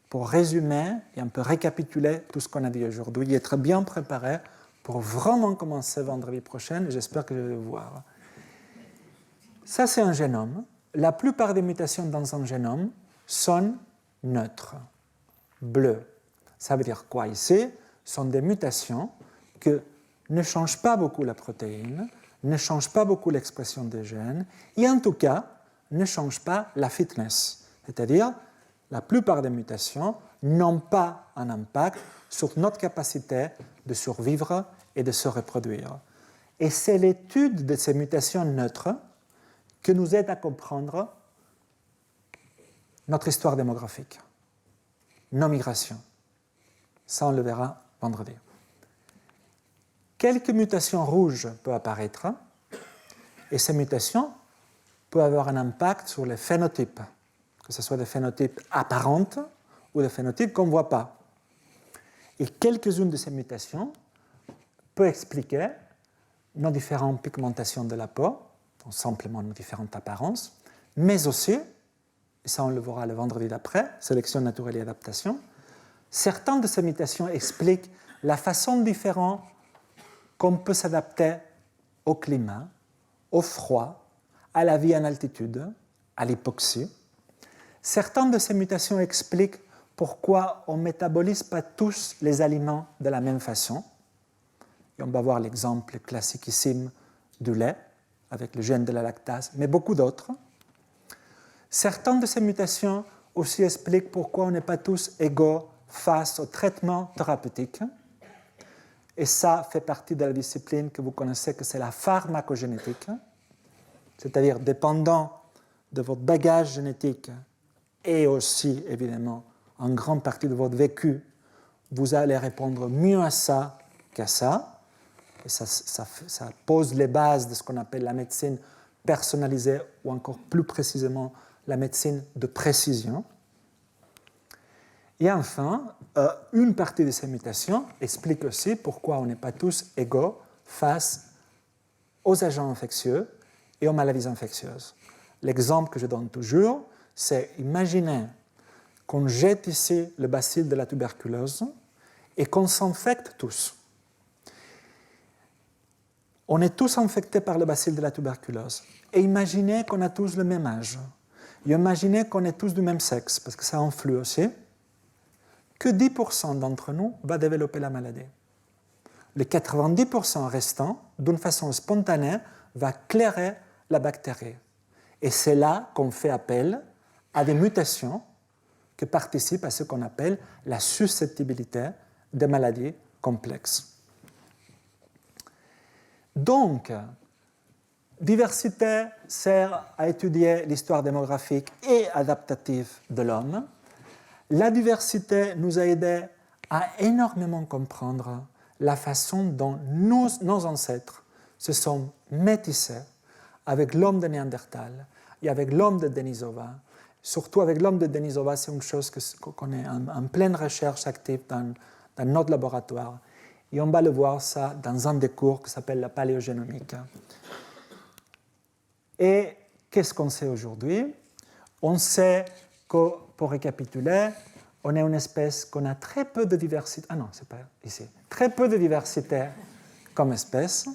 Pour résumer et un peu récapituler tout ce qu'on a dit aujourd'hui et être bien préparé pour vraiment commencer vendredi prochain, j'espère que je vais vous voir. Ça, c'est un génome. La plupart des mutations dans un génome sont neutres, bleues. Ça veut dire quoi ici? Ce sont des mutations qui ne changent pas beaucoup la protéine, ne changent pas beaucoup l'expression des gènes, et en tout cas, ne changent pas la fitness. C'est-à-dire, la plupart des mutations n'ont pas un impact sur notre capacité de survivre et de se reproduire. Et c'est l'étude de ces mutations neutres qui nous aide à comprendre notre histoire démographique, nos migrations. Ça, on le verra vendredi. Quelques mutations rouges peuvent apparaître, et ces mutations peuvent avoir un impact sur les phénotypes, que ce soit des phénotypes apparentes ou des phénotypes qu'on ne voit pas. Et quelques-unes de ces mutations peuvent expliquer nos différentes pigmentations de la peau, donc simplement nos différentes apparences, mais aussi, et ça on le verra le vendredi d'après, sélection naturelle et adaptation, certaines de ces mutations expliquent la façon différente qu'on peut s'adapter au climat, au froid, à la vie en altitude, à l'hypoxie. Certaines de ces mutations expliquent pourquoi on ne métabolise pas tous les aliments de la même façon. Et on va voir l'exemple classiquissime du lait, avec le gène de la lactase, mais beaucoup d'autres. Certaines de ces mutations aussi expliquent pourquoi on n'est pas tous égaux face au traitement thérapeutique. Et ça fait partie de la discipline que vous connaissez, que c'est la pharmacogénétique, c'est-à-dire dépendant de votre bagage génétique et aussi, évidemment, en grande partie de votre vécu, vous allez répondre mieux à ça qu'à ça. Et ça pose les bases de ce qu'on appelle la médecine personnalisée ou encore plus précisément la médecine de précision. Et enfin, une partie de ces mutations explique aussi pourquoi on n'est pas tous égaux face aux agents infectieux et aux maladies infectieuses. L'exemple que je donne toujours, c'est imaginez qu'on jette ici le bacille de la tuberculose et qu'on s'infecte tous. On est tous infectés par le bacille de la tuberculose. Et imaginez qu'on a tous le même âge. Et imaginez qu'on est tous du même sexe, parce que ça influe aussi. Que 10% d'entre nous va développer la maladie. Les 90% restants, d'une façon spontanée, va clairer la bactérie. Et c'est là qu'on fait appel à des mutations qui participent à ce qu'on appelle la susceptibilité des maladies complexes. Donc, diversité sert à étudier l'histoire démographique et adaptative de l'homme. La diversité nous a aidés à énormément comprendre la façon dont nos ancêtres se sont métissés avec l'homme de Néandertal et avec l'homme de Denisova. Surtout avec l'homme de Denisova, c'est une chose qu'on est en pleine recherche active dans notre laboratoire. Et on va le voir ça dans un des cours qui s'appelle la paléogénomique. Et qu'est-ce qu'on sait aujourd'hui? On sait que, pour récapituler, on est une espèce qu'on a très peu de diversité. Ah non, c'est pas ici. Très peu de diversité comme espèce.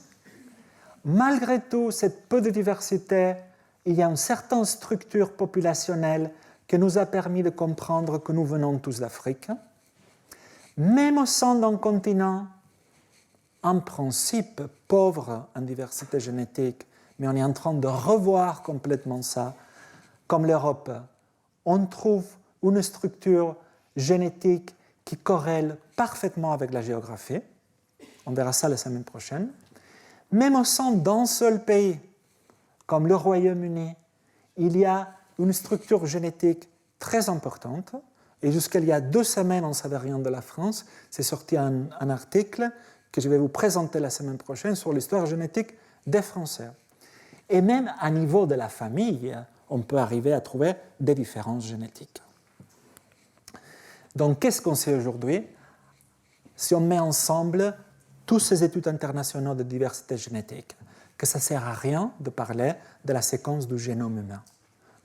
Malgré tout, cette peu de diversité, il y a une certaine structure populationnelle qui nous a permis de comprendre que nous venons tous d'Afrique. Même au sein d'un continent, en principe, pauvre en diversité génétique, mais on est en train de revoir complètement ça, comme l'Europe, on trouve une structure génétique qui corrèle parfaitement avec la géographie. On verra ça la semaine prochaine. Même au sein d'un seul pays, comme le Royaume-Uni, il y a une structure génétique très importante. Et jusqu'à il y a 2 semaines, on ne savait rien de la France. C'est sorti un article que je vais vous présenter la semaine prochaine sur l'histoire génétique des Français. Et même à niveau de la famille, on peut arriver à trouver des différences génétiques. Donc, qu'est-ce qu'on sait aujourd'hui? Si on met ensemble toutes ces études internationales de diversité génétique, que ça ne sert à rien de parler de la séquence du génome humain,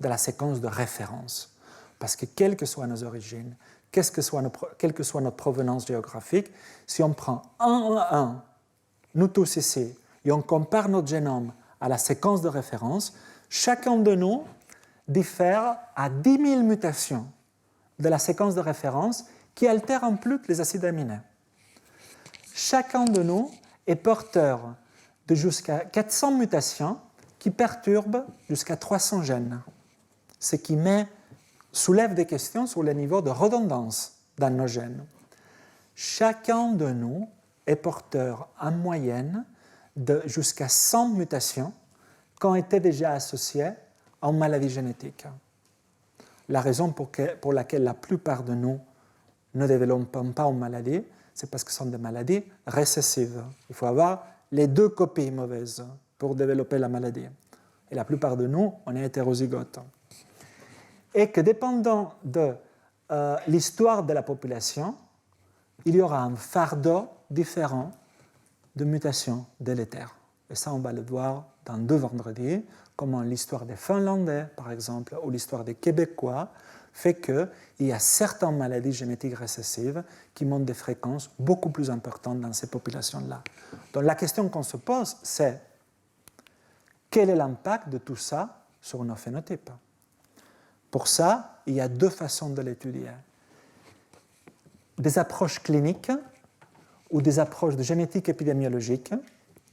de la séquence de référence. Parce que quelles que soient nos origines, quelle que soit notre provenance géographique, si on prend un à un, nous tous ici, et on compare notre génome à la séquence de référence, chacun de nous diffère à 10 000 mutations de la séquence de référence qui altèrent en plus les acides aminés. Chacun de nous est porteur de jusqu'à 400 mutations qui perturbent jusqu'à 300 gènes, ce qui soulève des questions sur le niveau de redondance dans nos gènes. Chacun de nous est porteur en moyenne de jusqu'à 100 mutations qui ont été déjà associées à une maladie génétique. La raison pour laquelle la plupart de nous ne développons pas une maladie, c'est parce que ce sont des maladies récessives. Il faut avoir les deux copies mauvaises pour développer la maladie. Et la plupart de nous, on est hétérozygote. Et que dépendant de l'histoire de la population, il y aura un fardeau différent de mutations délétères. Et ça, on va le voir dans 2 vendredis, comment l'histoire des Finlandais, par exemple, ou l'histoire des Québécois, fait qu'il y a certaines maladies génétiques récessives qui montrent des fréquences beaucoup plus importantes dans ces populations-là. Donc la question qu'on se pose, c'est quel est l'impact de tout ça sur nos phénotypes? Pour ça, il y a 2 façons de l'étudier. Des approches cliniques ou des approches de génétique épidémiologique.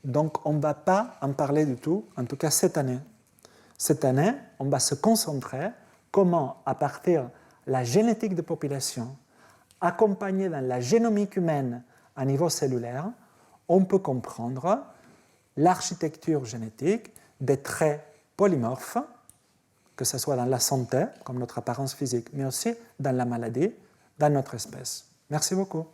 Donc, on ne va pas en parler du tout, en tout cas cette année. Cette année, on va se concentrer comment, à partir de la génétique de population, accompagnée dans la génomique humaine à niveau cellulaire, on peut comprendre l'architecture génétique des traits polymorphes, que ce soit dans la santé, comme notre apparence physique, mais aussi dans la maladie, dans notre espèce. Merci beaucoup.